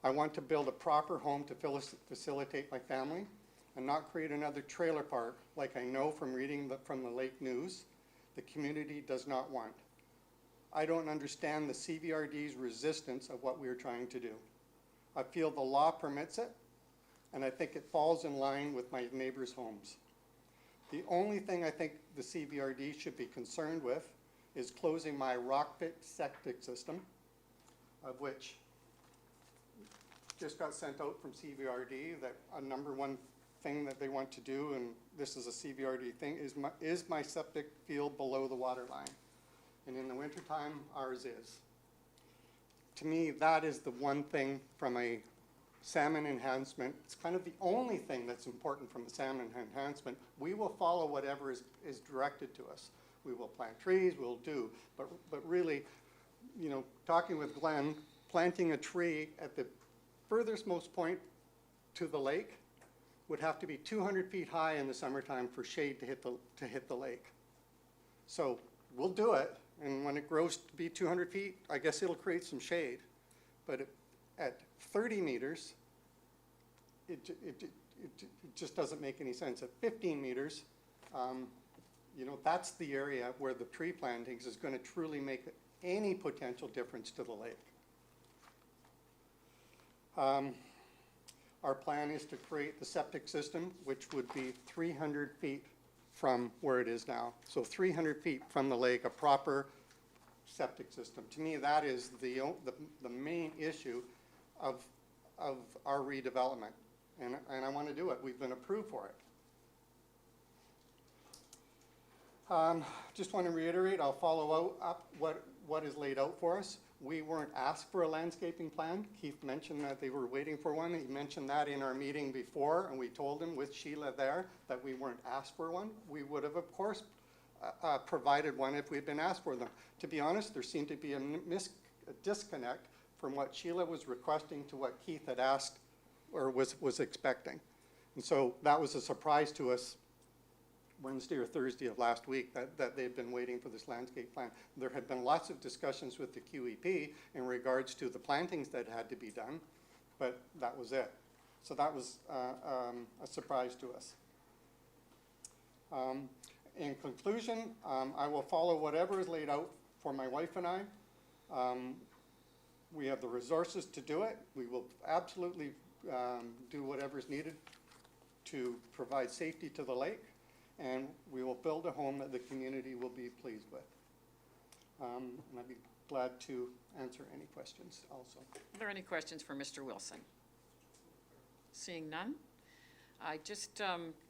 S11: I want to build a proper home to facilitate my family and not create another trailer park like I know from reading from the Lake News the community does not want. I don't understand the CVRD's resistance of what we are trying to do. I feel the law permits it, and I think it falls in line with my neighbors' homes. The only thing I think the CVRD should be concerned with is closing my rock pit septic system, of which just got sent out from CVRD that a number one thing that they want to do, and this is a CVRD thing, is my septic field below the water line. And in the wintertime, ours is. To me, that is the one thing from a salmon enhancement. It's kind of the only thing that's important from a salmon enhancement. We will follow whatever is directed to us. We will plant trees, we'll do, but really, you know, talking with Glenn, planting a tree at the furthest most point to the lake would have to be 200 feet high in the summertime for shade to hit the lake. So we'll do it, and when it grows to be 200 feet, I guess it'll create some shade. But at 30 meters, it just doesn't make any sense. At 15 meters, you know, that's the area where the tree plantings is going to truly make any potential difference to the lake. Our plan is to create the septic system, which would be 300 feet from where it is now. So 300 feet from the lake, a proper septic system. To me, that is the main issue of our redevelopment. And I want to do it. We've been approved for it. Just want to reiterate, I'll follow up what is laid out for us. We weren't asked for a landscaping plan. Keith mentioned that they were waiting for one. He mentioned that in our meeting before, and we told him with Sheila there that we weren't asked for one. We would have, of course, provided one if we'd been asked for them. To be honest, there seemed to be a disconnect from what Sheila was requesting to what Keith had asked or was expecting. And so that was a surprise to us Wednesday or Thursday of last week that they've been waiting for this landscape plan. There had been lots of discussions with the QEP in regards to the plantings that had to be done, but that was it. So that was a surprise to us. In conclusion, I will follow whatever is laid out for my wife and I. We have the resources to do it. We will absolutely do whatever's needed to provide safety to the lake, and we will build a home that the community will be pleased with. And I'd be glad to answer any questions also.
S1: Are there any questions for Mr. Wilson? Seeing none? I just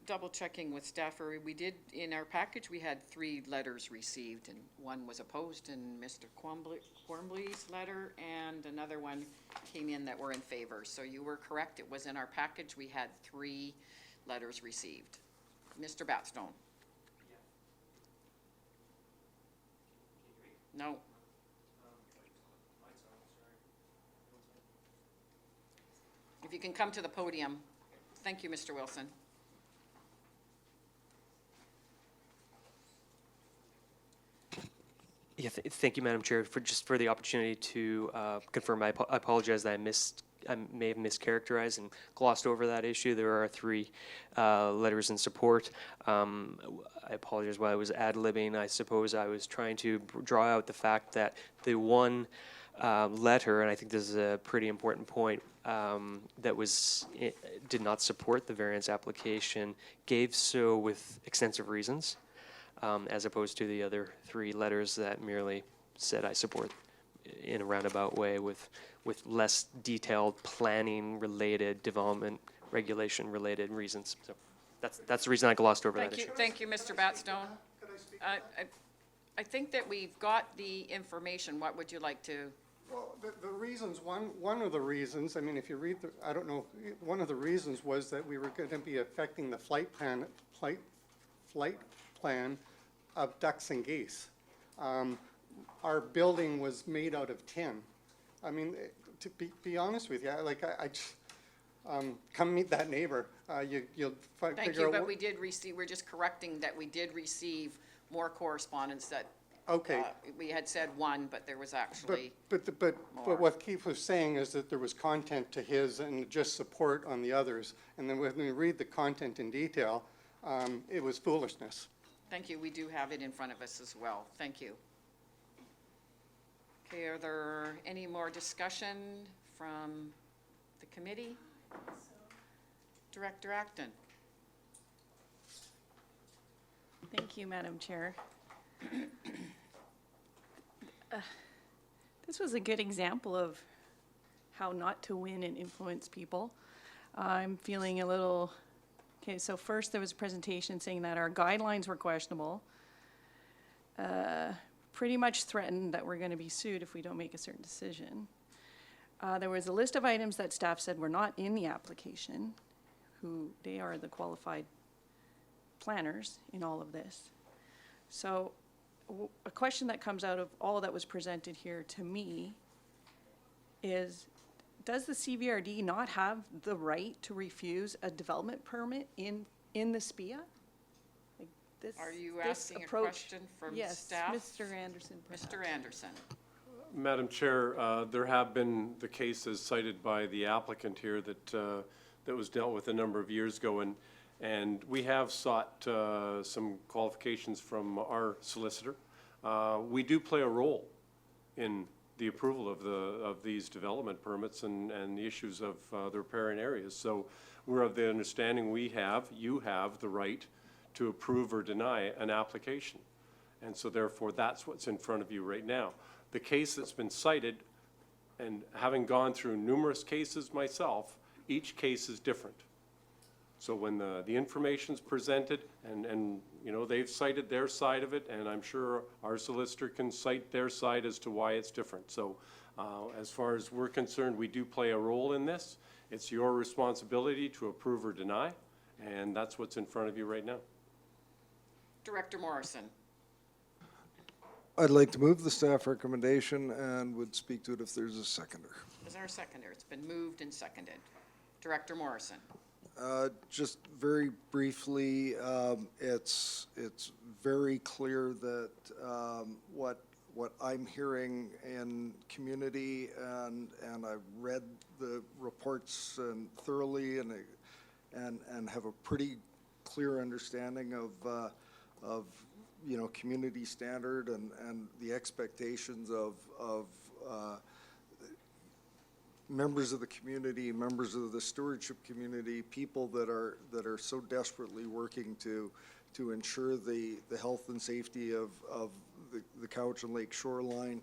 S1: double checking with staff, we did, in our package, we had 3 letters received, and one was opposed in Mr. Quormbley's letter, and another one came in that were in favor. So you were correct, it was in our package, we had 3 letters received. Mr. Batstone? No. If you can come to the podium. Thank you, Mr. Wilson.
S9: Yeah, thank you, Madam Chair, for the opportunity to confirm. I apologize that I may have mischaracterized and glossed over that issue. There are 3 letters in support. I apologize while I was ad-libbing. I suppose I was trying to draw out the fact that the one letter, and I think this is a pretty important point, that did not support the variance application, gave so with extensive reasons, as opposed to the other 3 letters that merely said I support in a roundabout way with less detailed planning-related, development regulation-related reasons. So that's the reason I glossed over that issue.
S1: Thank you, Mr. Batstone. I think that we've got the information. What would you like to?
S11: Well, the reasons, one of the reasons, I mean, if you read the, I don't know, one of the reasons was that we were going to be affecting the flight plan of ducks and geese. Our building was made out of tin. I mean, to be honest with you, like I just, come meet that neighbor. You'll
S1: Thank
S11: figure
S1: you,
S11: out.
S1: but we did receive, we're just correcting that we did receive more correspondence that.
S11: Okay.
S1: We had said 1, but there was actually.
S11: But what Keith was saying is that there was content to his and just support on the others. And then when we read the content in detail, it was foolishness.
S1: Thank you. We do have it in front of us as well. Thank you. Okay, are there any more discussion from the committee? Director Acton.
S6: Thank you, Madam Chair. This was a good example of how not to win and influence people. I'm feeling a little, okay, so first there was a presentation saying that our guidelines were questionable. Pretty much threatened that we're going to be sued if we don't make a certain decision. There was a list of items that staff said were not in the application, who they are the qualified planners in all of this. So a question that comes out of all that was presented here to me is, does the CVRD not have the right to refuse a development permit in the SPIA? Like this,
S1: Are you
S6: this
S1: asking a
S6: approach-
S1: question from staff?
S6: Yes, Mr. Anderson.
S1: Mr. Anderson.
S12: Madam Chair, there have been the cases cited by the applicant here that was dealt with a number of years ago, and we have sought some qualifications from our solicitor. We do play a role in the approval of these development permits and the issues of the riparian areas. So we're of the understanding you have the right to approve or deny an application. And so therefore, that's what's in front of you right now. The case that's been cited, and having gone through numerous cases myself, each case is different. So when the information's presented and you know, they've cited their side of it, and I'm sure our solicitor can cite their side as to why it's different. So as far as we're concerned, we do play a role in this. It's your responsibility to approve or deny, and that's what's in front of you right now.
S1: Director Morrison.
S13: I'd like to move the staff recommendation and would speak to it if there's a seconder.
S1: Is there a seconder? It's been moved and seconded. Director Morrison.
S13: Just very briefly, it's very clear that what I'm hearing in community, and I've read the reports and thoroughly and have a pretty clear understanding of you know, community standard and the expectations of members of the community, members of the stewardship community, people that are so desperately working to ensure the health and safety of the Cowichan and Lake shoreline,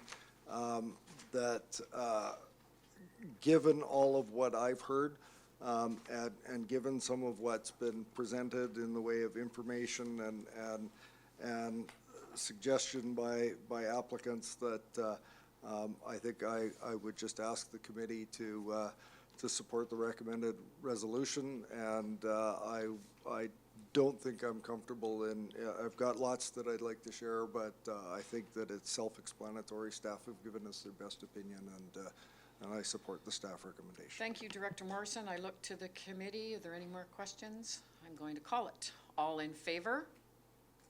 S13: that given all of what I've heard, and given some of what's been presented in the way of information and suggestion by applicants, that I think I would just ask the committee to support the recommended resolution, and I don't think I'm comfortable in, I've got lots that I'd like to share, but I think that it's self-explanatory. Staff have given us their best opinion, and I support the staff recommendation.
S1: Thank you, Director Morrison. I look to the committee. Are there any more questions? I'm going to call it. All in favor?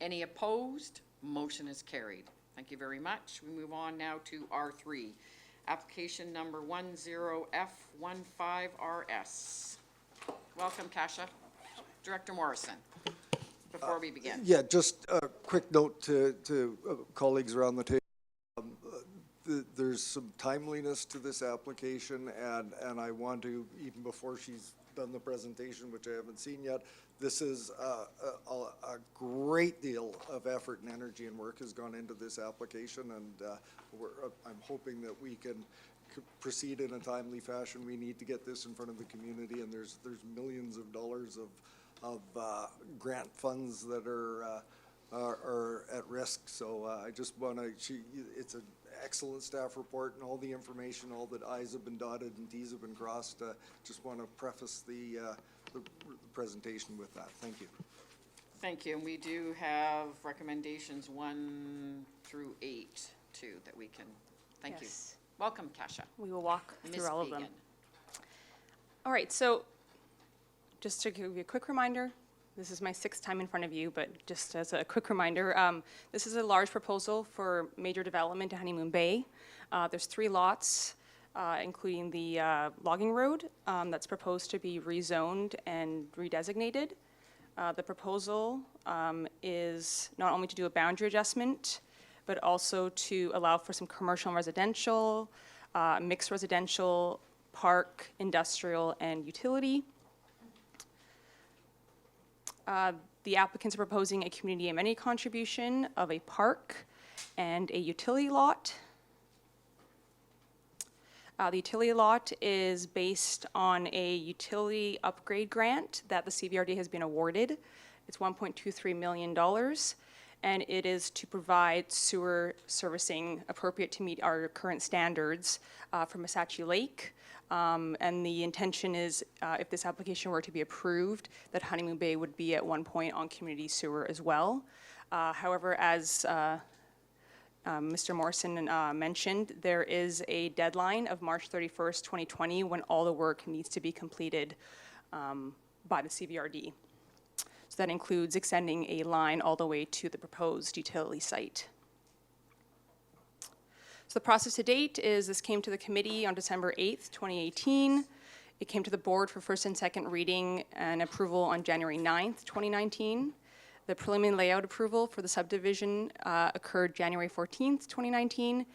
S1: Any opposed? Motion is carried. Thank you very much. We move on now to R3, application number 10F15RS. Welcome, Kasia. Director Morrison, before we begin.
S13: Yeah, just a quick note to colleagues around the table. There's some timeliness to this application, and I want to, even before she's done the presentation, which I haven't seen yet, this is a great deal of effort and energy and work has gone into this application, and I'm hoping that we can proceed in a timely fashion. We need to get this in front of the community, and there's millions of dollars of grant funds that are at risk. So I just want to, it's an excellent staff report, and all the information, all the I's have been dotted and T's have been crossed. Just want to preface the presentation with that. Thank you.
S1: Thank you. And we do have recommendations 1 through 8 too that we can, thank you. Welcome, Kasia.
S8: We will walk
S1: Ms.
S8: through all of them.
S1: Egan.
S8: All right, so just to give you a quick reminder, this is my 6th time in front of you, but just as a quick reminder, this is a large proposal for major development in Honeymoon Bay. There's 3 lots, including the logging road that's proposed to be rezoned and redesignated. The proposal is not only to do a boundary adjustment, but also to allow for some commercial and residential, mixed residential, park, industrial, and utility. The applicants are proposing a community amenity contribution of a park and a utility lot. The utility lot is based on a utility upgrade grant that the CVRD has been awarded. It's $1.23 million, and it is to provide sewer servicing appropriate to meet our current standards for Massachi Lake. And the intention is, if this application were to be approved, that Honeymoon Bay would be at one point on community sewer as well. However, as Mr. Morrison mentioned, there is a deadline of March 31st, 2020, when all the work needs to be completed by the CVRD. So that includes extending a line all the way to the proposed utility site. So the process to date is this came to the committee on December 8th, 2018. It came to the board for first and second reading and approval on January 9th, 2019. The preliminary layout approval for the subdivision occurred January 14th, 2019.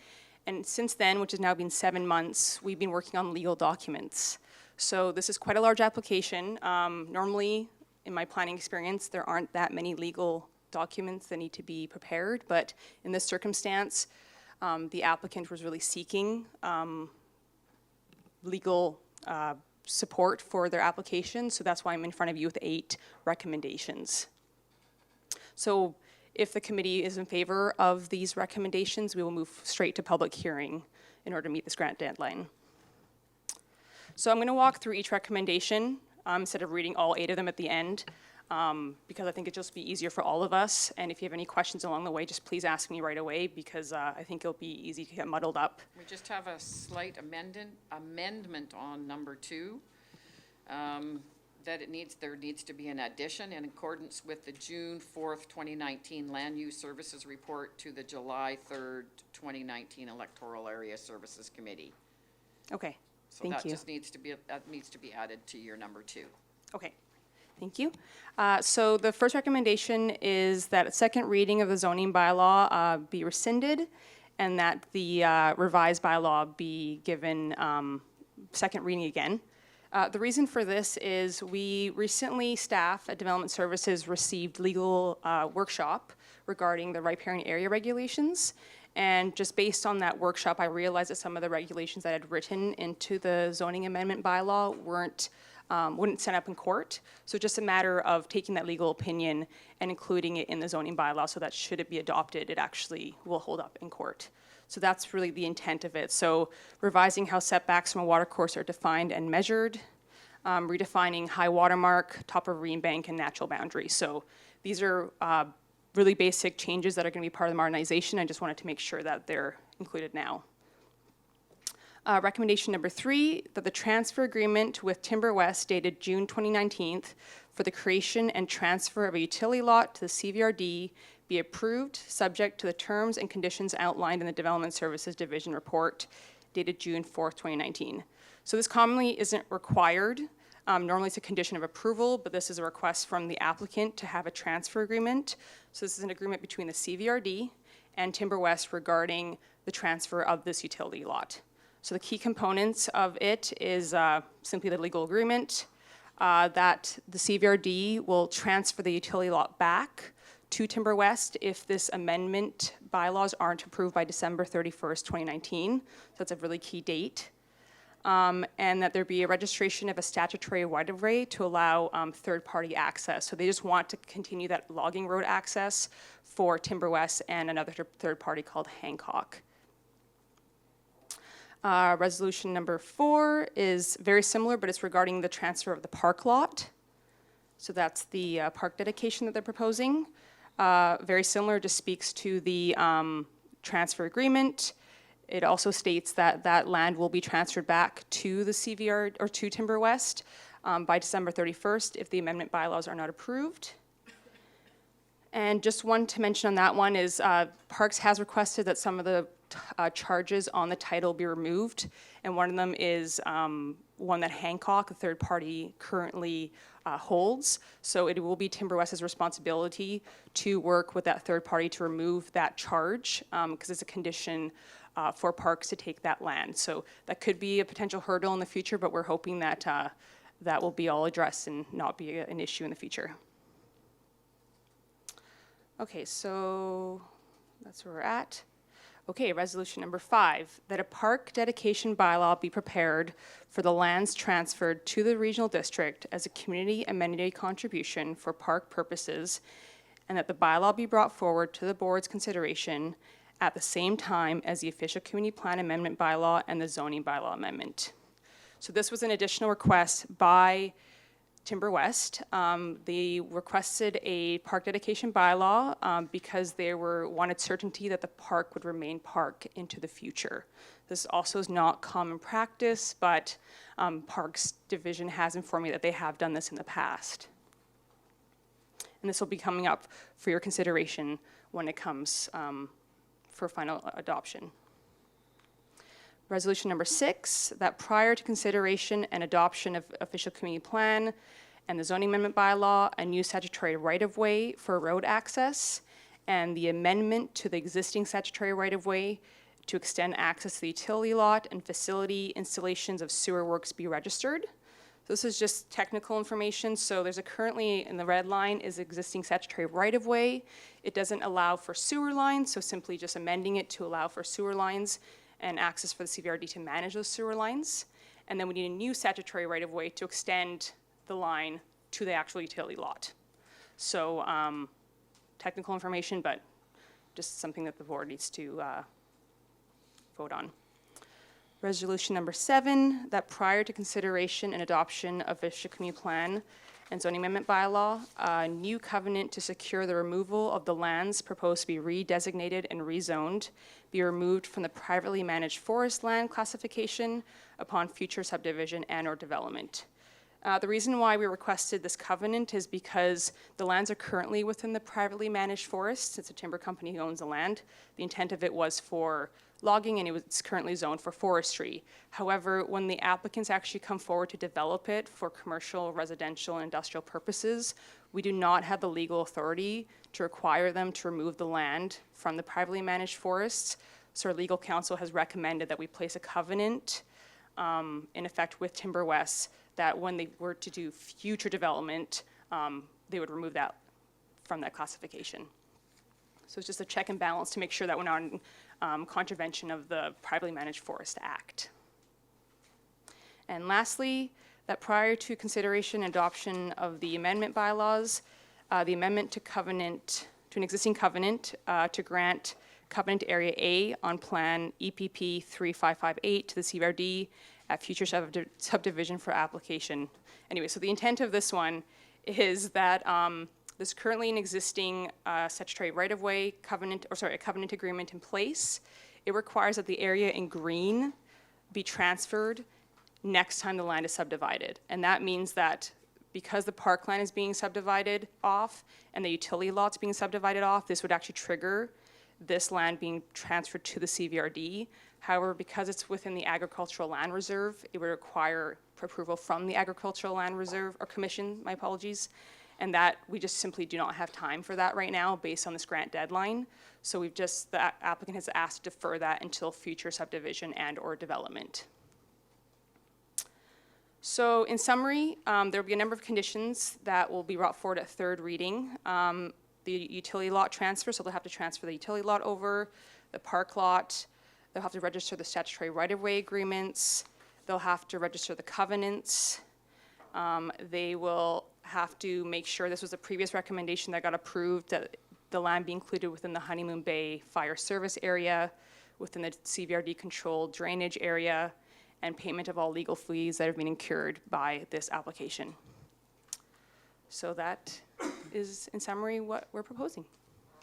S8: And since then, which has now been 7 months, we've been working on legal documents. So this is quite a large application. Normally, in my planning experience, there aren't that many legal documents that need to be prepared. But in this circumstance, the applicant was really seeking legal support for their application. So that's why I'm in front of you with 8 recommendations. So if the committee is in favor of these recommendations, we will move straight to public hearing in order to meet this grant deadline. So I'm going to walk through each recommendation instead of reading all 8 of them at the end, because I think it'll just be easier for all of us. And if you have any questions along the way, just please ask me right away, because I think it'll be easy to get muddled up.
S1: We just have a slight amendment on number 2. That there needs to be an addition in accordance with the June 4th, 2019 Land Use Services Report to the July 3rd, 2019 Electoral Area Services Committee.
S8: Okay,
S1: So
S8: thank
S1: that
S8: you.
S1: just needs to be added to your number 2.
S8: Okay, Thank you. So the first recommendation is that a second reading of the zoning bylaw be rescinded and that the revised bylaw be given second reading again. The reason for this is we recently, staff at Development Services received legal workshop regarding the riparian area regulations. And just based on that workshop, I realized that some of the regulations that I had written into the zoning amendment bylaw wouldn't stand up in court. So just a matter of taking that legal opinion and including it in the zoning bylaw so that should it be adopted, it actually will hold up in court. So that's really the intent of it. So revising how setbacks from a watercourse are defined and measured, redefining high watermark, top of ravine bank, and natural boundary. So these are really basic changes that are going to be part of the modernization. I just wanted to make sure that they're included now. Recommendation number 3, that the transfer agreement with Timber West dated June 2019 for the creation and transfer of a utility lot to the CVRD be approved, subject to the terms and conditions outlined in the Development Services Division report dated June 4th, 2019. So this commonly isn't required. Normally it's a condition of approval, but this is a request from the applicant to have a transfer agreement. So this is an agreement between the CVRD and Timber West regarding the transfer of this utility lot. So the key components of it is simply the legal agreement that the CVRD will transfer the utility lot back to Timber West if this amendment bylaws aren't approved by December 31st, 2019. So that's a really key date. And that there be a registration of a statutory right-of-way to allow third-party access. So they just want to continue that logging road access for Timber West and another third party called Hancock. Resolution number 4 is very similar, but it's regarding the transfer of the park lot. So that's the park dedication that they're proposing. Very similar, just speaks to the transfer agreement. It also states that that land will be transferred back to the CVR or to Timber West by December 31st if the amendment bylaws are not approved. And just one to mention on that one is Parks has requested that some of the charges on the title be removed, and one of them is one that Hancock, a third party, currently holds. So it will be Timber West's responsibility to work with that third party to remove that charge because it's a condition for Parks to take that land. So that could be a potential hurdle in the future, but we're hoping that that will be all addressed and not be an issue in the future. Okay, so that's where we're at. Okay, resolution number 5, that a park dedication bylaw be prepared for the lands transferred to the regional district as a community amenity contribution for park purposes, and that the bylaw be brought forward to the board's consideration at the same time as the official community plan amendment bylaw and the zoning bylaw amendment. So this was an additional request by Timber West. They requested a park dedication bylaw because they wanted certainty that the park would remain park into the future. This also is not common practice, but Parks Division has informed me that they have done this in the past. And this will be coming up for your consideration when it comes for final adoption. Resolution number 6, that prior to consideration and adoption of official community plan and the zoning amendment bylaw, a new statutory right-of-way for road access, and the amendment to the existing statutory right-of-way to extend access to the utility lot and facility installations of sewer works be registered. This is just technical information. So there's currently in the red line is existing statutory right-of-way. It doesn't allow for sewer lines, so simply just amending it to allow for sewer lines and access for the CVRD to manage those sewer lines. And then we need a new statutory right-of-way to extend the line to the actual utility lot. So technical information, but just something that the board needs to vote on. Resolution number 7, that prior to consideration and adoption of official community plan and zoning amendment bylaw, a new covenant to secure the removal of the lands proposed to be redesignated and rezoned be removed from the privately managed forest land classification upon future subdivision and or development. The reason why we requested this covenant is because the lands are currently within the privately managed forest. It's a timber company who owns the land. The intent of it was for logging, and it's currently zoned for forestry. However, when the applicants actually come forward to develop it for commercial, residential, and industrial purposes, we do not have the legal authority to require them to remove the land from the privately managed forests. So our legal counsel has recommended that we place a covenant in effect with Timber West, that when they were to do future development, they would remove that from that classification. So it's just a check and balance to make sure that we're not in contravention of the Privately Managed Forest Act. And lastly, that prior to consideration and adoption of the amendment bylaws, the amendment to covenant, to an existing covenant to grant Covenant Area A on Plan EPP 3558 to the CBRD at future subdivision for application. Anyway, so the intent of this one is that there's currently an existing statutory right-of-way covenant, or sorry, a covenant agreement in place. It requires that the area in green be transferred next time the land is subdivided. And that means that because the parkland is being subdivided off and the utility lot's being subdivided off, this would actually trigger this land being transferred to the CVRD. However, because it's within the agricultural land reserve, it would require approval from the agricultural land reserve, or commission, my apologies, and that we just simply do not have time for that right now based on this grant deadline. So we've just, the applicant has asked to defer that until future subdivision and or development. So in summary, there will be a number of conditions that will be brought forward at third reading. The utility lot transfer, so they'll have to transfer the utility lot over, the park lot, they'll have to register the statutory right-of-way agreements, they'll have to register the covenants, they will have to make sure, this was a previous recommendation that got approved, that the land be included within the Honeymoon Bay Fire Service area, within the CVRD controlled drainage area, and payment of all legal fees that have been incurred by this application. So that is, in summary, what we're proposing.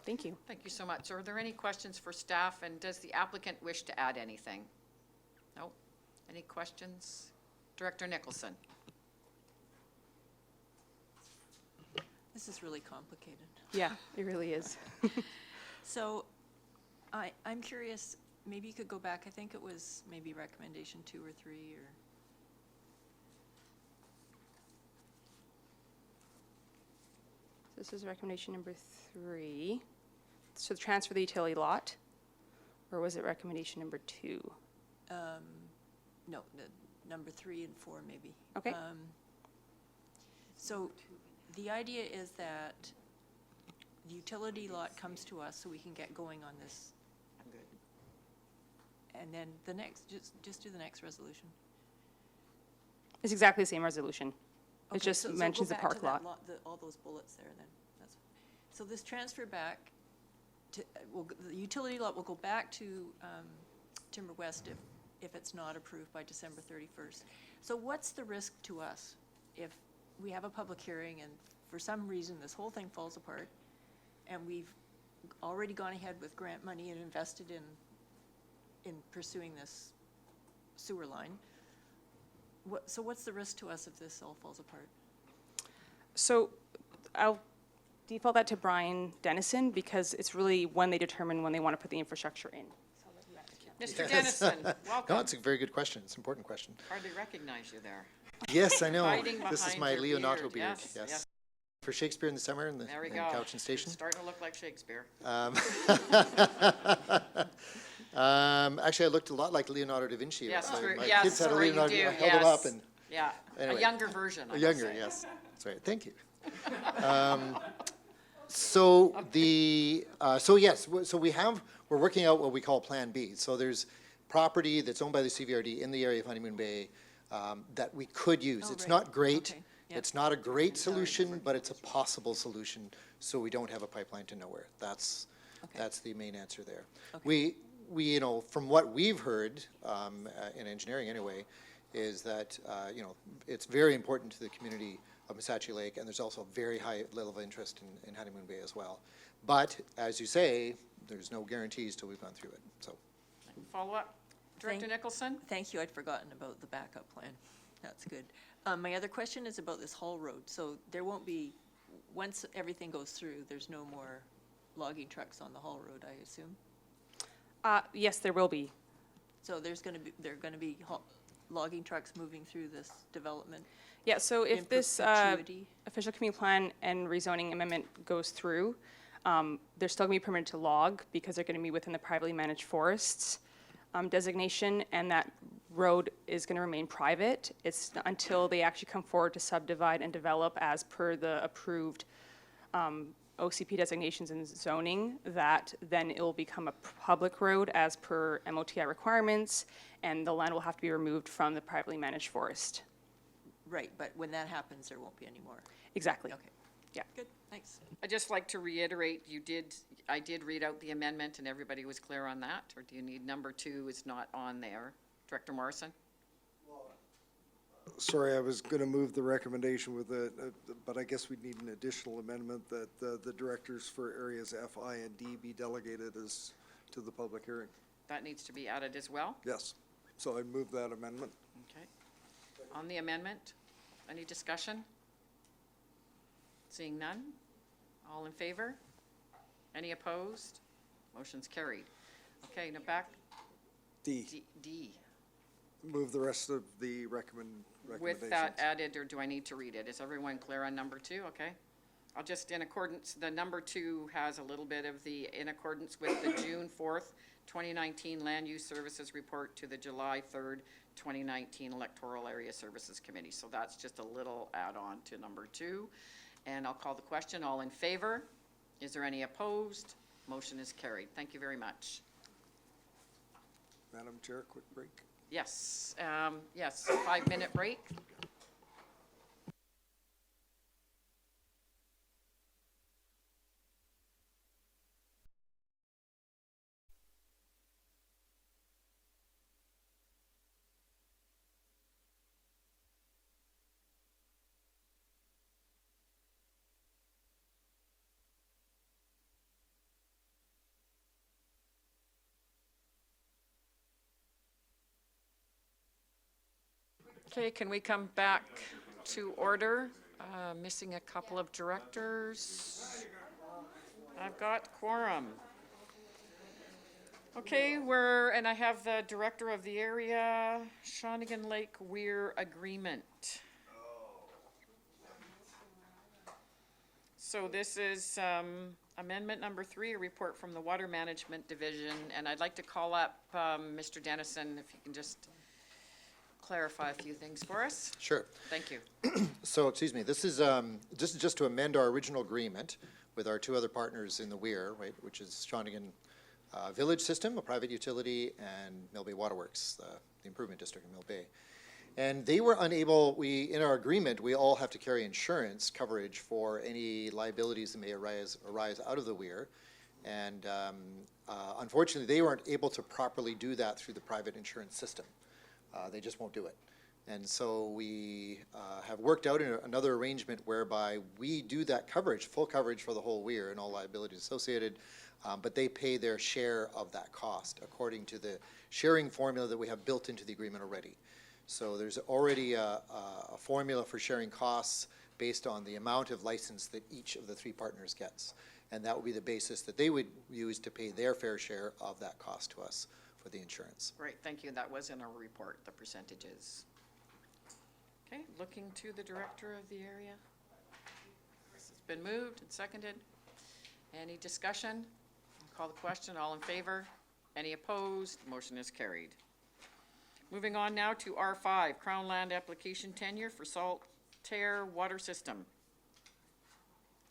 S8: Thank you.
S1: Thank you so much. Are there any questions for staff, and does the applicant wish to add anything? No? Any questions? Director Nicholson.
S14: This is really complicated.
S8: Yeah, it really is.
S14: So I'm curious, maybe you could go back, I think it was maybe recommendation 2 or 3 or.
S8: This is recommendation number 3. So transfer the utility lot, or was it recommendation number 2?
S14: No, number 3 and 4 maybe.
S8: Okay.
S14: So the idea is that the utility lot comes to us so we can get going on this. I'm good. And then the next, just do the next resolution.
S8: It's exactly the same resolution. It
S14: Okay,
S8: just
S14: so
S8: mentions
S14: go
S8: the
S14: back to
S8: park
S14: that
S8: lot.
S14: All those bullets there then. So this transfer back to, the utility lot will go back to Timber West if it's not approved by December 31st. So what's the risk to us if we have a public hearing and for some reason this whole thing falls apart and we've already gone ahead with grant money and invested in pursuing this sewer line? So what's the risk to us if this all falls apart?
S8: So I'll default that to Brian Dennison because it's really when they determine when they want to put the infrastructure in.
S1: Mr. Dennison, welcome.
S15: No, it's a very good question. It's an important question.
S1: Hardly recognize you there.
S15: Yes, I know.
S1: Hiding
S15: This is
S1: behind
S15: my
S1: your
S15: Leonardo
S1: beard.
S15: beard.
S1: Yes,
S15: Yes.
S1: yes.
S15: For Shakespeare in the Summer and the
S1: There we
S15: and
S1: go.
S15: Couch and Station.
S1: It's starting to look like Shakespeare.
S15: Actually, I looked a lot like Leonardo da Vinci.
S1: Yes,
S15: So
S1: true.
S15: my
S1: Yes,
S15: kids had a
S1: sorry, you
S15: Leonardo.
S1: do.
S15: I held him up
S1: Yes.
S15: and
S1: Yeah,
S15: anyway.
S1: a younger version, I
S15: a
S1: must
S15: younger.
S1: say.
S15: Yes, that's right. Thank you. So the so yes, so we're working out what we call Plan B. So there's property that's owned by the CVRD in the area of Honeymoon Bay that we could use.
S14: Oh,
S15: It's
S14: right.
S15: not great.
S14: Okay. Yep.
S15: It's not a great solution, but it's a possible solution. So we don't have a pipeline to nowhere. That's the main answer there.
S14: Okay.
S15: We you know, from what we've heard in engineering anyway, is that you know, it's very important to the community of Missachi Lake, and there's also a very high level of interest in Honeymoon Bay as well. But as you say, there's no guarantees till we've gone through it. So.
S1: Follow up. Director Nicholson?
S14: Thank you. I'd forgotten about the backup plan. That's good. My other question is about this haul road. So there won't be, once everything goes through, there's no more logging trucks on the haul road, I assume?
S8: Yes, there will be.
S14: So there are gonna be logging trucks moving through this development?
S8: Yeah, so
S14: In
S8: if this
S14: perpetuity?
S8: official community plan and rezoning amendment goes through, they're still going to be permitted to log because they're going to be within the privately managed forests designation, and that road is going to remain private. It's until they actually come forward to subdivide and develop as per the approved OCP designations and zoning, that then it will become a public road as per MOTI requirements, and the land will have to be removed from the privately managed forest.
S14: Right, but when that happens, there won't be any more.
S8: Exactly.
S14: Okay.
S8: Yeah.
S14: Good, thanks.
S1: I'd just like to reiterate, I did read out the amendment and everybody was clear on that? Or do you need number 2 is not on there? Director Morrison?
S13: Sorry, I was going to move the recommendation with it, but I guess we need an additional amendment that the directors for areas F, I, and D be delegated as to the public hearing.
S1: That needs to be added as well?
S13: Yes. So I move that amendment.
S1: Okay. On the amendment, any discussion? Seeing none? All in favor? Any opposed? Motion's carried. Okay, now back. D.
S13: Move the rest of the recommendations.
S1: With that added, or do I need to read it? Is everyone clear on number 2? Okay. I'll just, in accordance, the number 2 has a little bit of the, in accordance with the June 4th, 2019 Land Use Services Report to the July 3rd, 2019 Electoral Area Services Committee. So that's just a little add-on to number 2. And I'll call the question. All in favor? Is there any opposed? Motion is carried. Thank you very much.
S13: Madam Chair, quick break.
S1: Yes, yes, 5-minute break. Okay, can we come back to order? Missing a couple of directors. I've got quorum. Okay, and I have the director of the area, Shawnigan Lake Weir Agreement. So this is amendment number 3, a report from the Water Management Division, and I'd like to call up Mr. Dennison, if you can just clarify a few things for us.
S15: Sure.
S1: Thank you.
S15: So, excuse me, this is just to amend our original agreement with our 2 other partners in the Weir, right, which is Shawnigan Village System, a private utility, and Mill Bay Waterworks, the improvement district in Mill Bay. And they were unable, in our agreement, we all have to carry insurance coverage for any liabilities that may arise out of the Weir. And unfortunately, they weren't able to properly do that through the private insurance system. They just won't do it. And so we have worked out another arrangement whereby we do that coverage, full coverage for the whole Weir and all liabilities associated, but they pay their share of that cost according to the sharing formula that we have built into the agreement already. So there's already a formula for sharing costs based on the amount of license that each of the 3 partners gets. And that would be the basis that they would use to pay their fair share of that cost to us for the insurance.
S1: Great, thank you. That was in our report, the percentages. Okay, looking to the director of the area. This has been moved and seconded. Any discussion? I'll call the question. All in favor? Any opposed? Motion is carried. Moving on now to R5, Crown Land Application Tenure for Saltair Water System.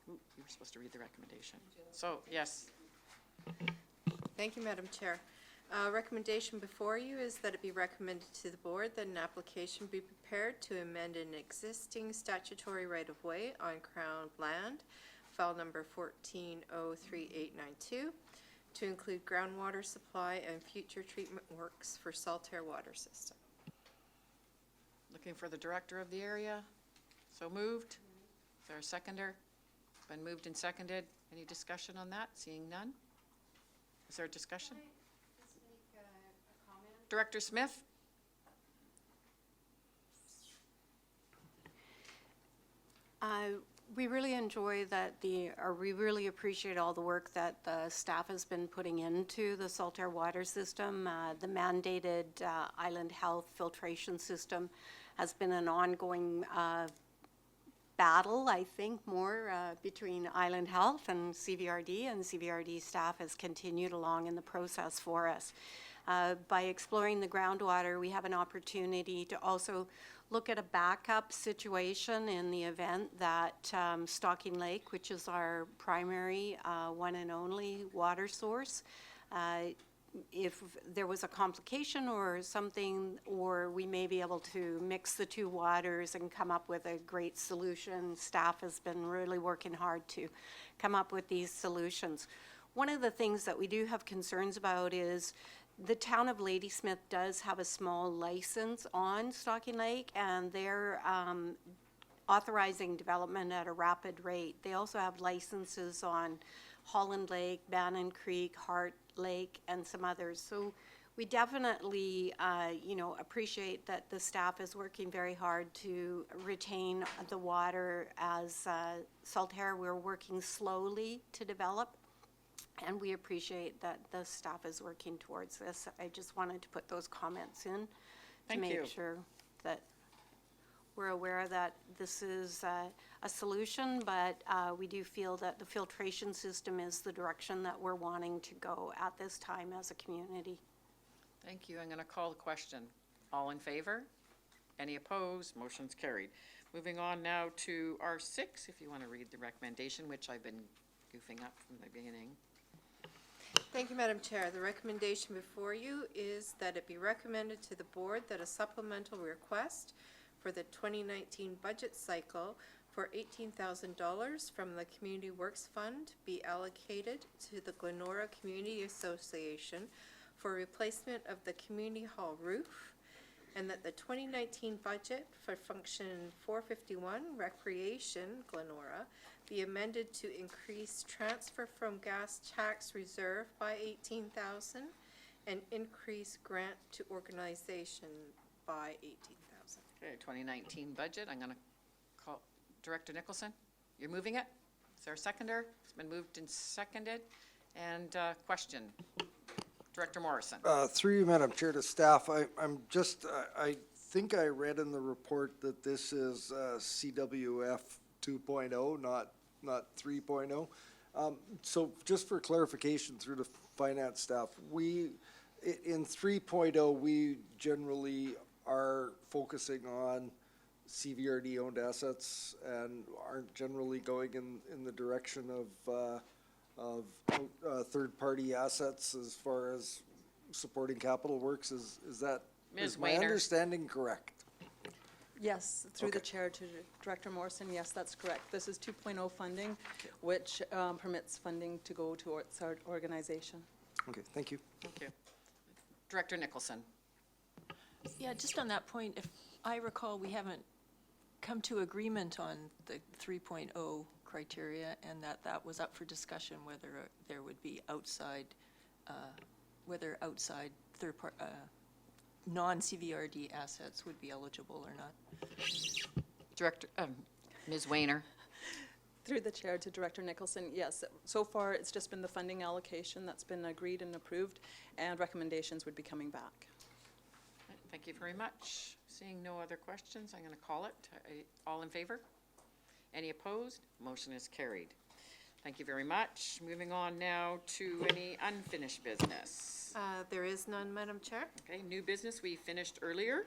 S1: Ooh, you were supposed to read the recommendation. So, yes.
S2: Thank you, Madam Chair. Recommendation before you is that it be recommended to the board that an application be prepared to amend an existing statutory right-of-way on Crown land, file number 1403892, to include groundwater supply and future treatment works for Saltair Water System.
S1: Looking for the director of the area. So moved. Is there a seconder? Been moved and seconded. Any discussion on that? Seeing none? Is there a discussion? Director Smith?
S16: We really enjoy that we really appreciate all the work that the staff has been putting into the Saltair water system. The mandated island health filtration system has been an ongoing battle, I think, more between Island Health and CVRD staff has continued along in the process for us. By exploring the groundwater, we have an opportunity to also look at a backup situation in the event that Stocking Lake, which is our primary one and only water source, if there was a complication or something, or we may be able to mix the two waters and come up with a great solution. Staff has been really working hard to come up with these solutions. One of the things that we do have concerns about is the town of Ladysmith does have a small license on Stocking Lake, and they're authorizing development at a rapid rate. They also have licenses on Holland Lake, Bannon Creek, Hart Lake, and some others. So we definitely, appreciate that the staff is working very hard to retain the water. As Saltair, we're working slowly to develop, and we appreciate that the staff is working towards this. I just wanted to put those comments in to make sure that we're aware that this is a solution, but we do feel that the filtration system is the direction that we're wanting to go at this time as a community.
S1: Thank you. I'm going to call the question. All in favor? Any opposed? Motion's carried. Moving on now to R6, if you want to read the recommendation, which I've been goofing up from the beginning.
S2: Thank you, Madam Chair. The recommendation before you is that it be recommended to the board that a supplemental request for the 2019 budget cycle for $18,000 from the Community Works Fund be allocated to the Glenora Community Association for replacement of the Community Hall roof, and that the 2019 budget for Function 451 Recreation Glenora be amended to increase transfer from gas tax reserve by $18,000 and increase grant to organization by $18,000.
S1: Okay, 2019 budget. I'm going to call Director Nicholson. You're moving it? Is there a seconder? It's been moved and seconded. And question. Director Morrison.
S13: Through you, Madam Chair, to staff, I think I read in the report that this is CWF 2.0, not 3.0. So just for clarification through the finance staff, in 3.0, we generally are focusing on CVRD-owned assets and aren't generally going in the direction of third-party assets as far as supporting capital works. Is that, is my understanding correct?
S7: Yes, through the chair to Director Morrison, yes, that's correct. This is 2.0 funding, which permits funding to go towards our organization.
S13: Okay, thank you.
S1: Thank you. Director Nicholson.
S14: Yeah, just on that point, if I recall, we haven't come to agreement on the 3.0 criteria, and that was up for discussion whether there would be outside, whether outside third-party, non-CVRD assets would be eligible or not.
S1: Director, Ms. Weiner.
S7: Through the chair to Director Nicholson, yes, so far it's just been the funding allocation that's been agreed and approved, and recommendations would be coming back.
S1: Thank you very much. Seeing no other questions, I'm going to call it. All in favor? Any opposed? Motion is carried. Thank you very much. Moving on now to any unfinished business.
S2: There is none, Madam Chair.
S1: Okay, new business we finished earlier.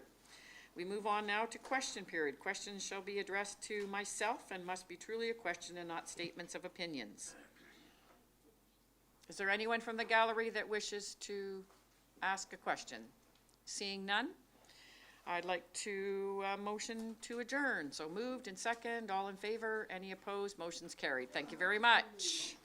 S1: We move on now to question period. Questions shall be addressed to myself and must be truly a question and not statements of opinions. Is there anyone from the gallery that wishes to ask a question? Seeing none, I'd like to motion to adjourn. So moved and second, all in favor, any opposed, motion's carried. Thank you very much.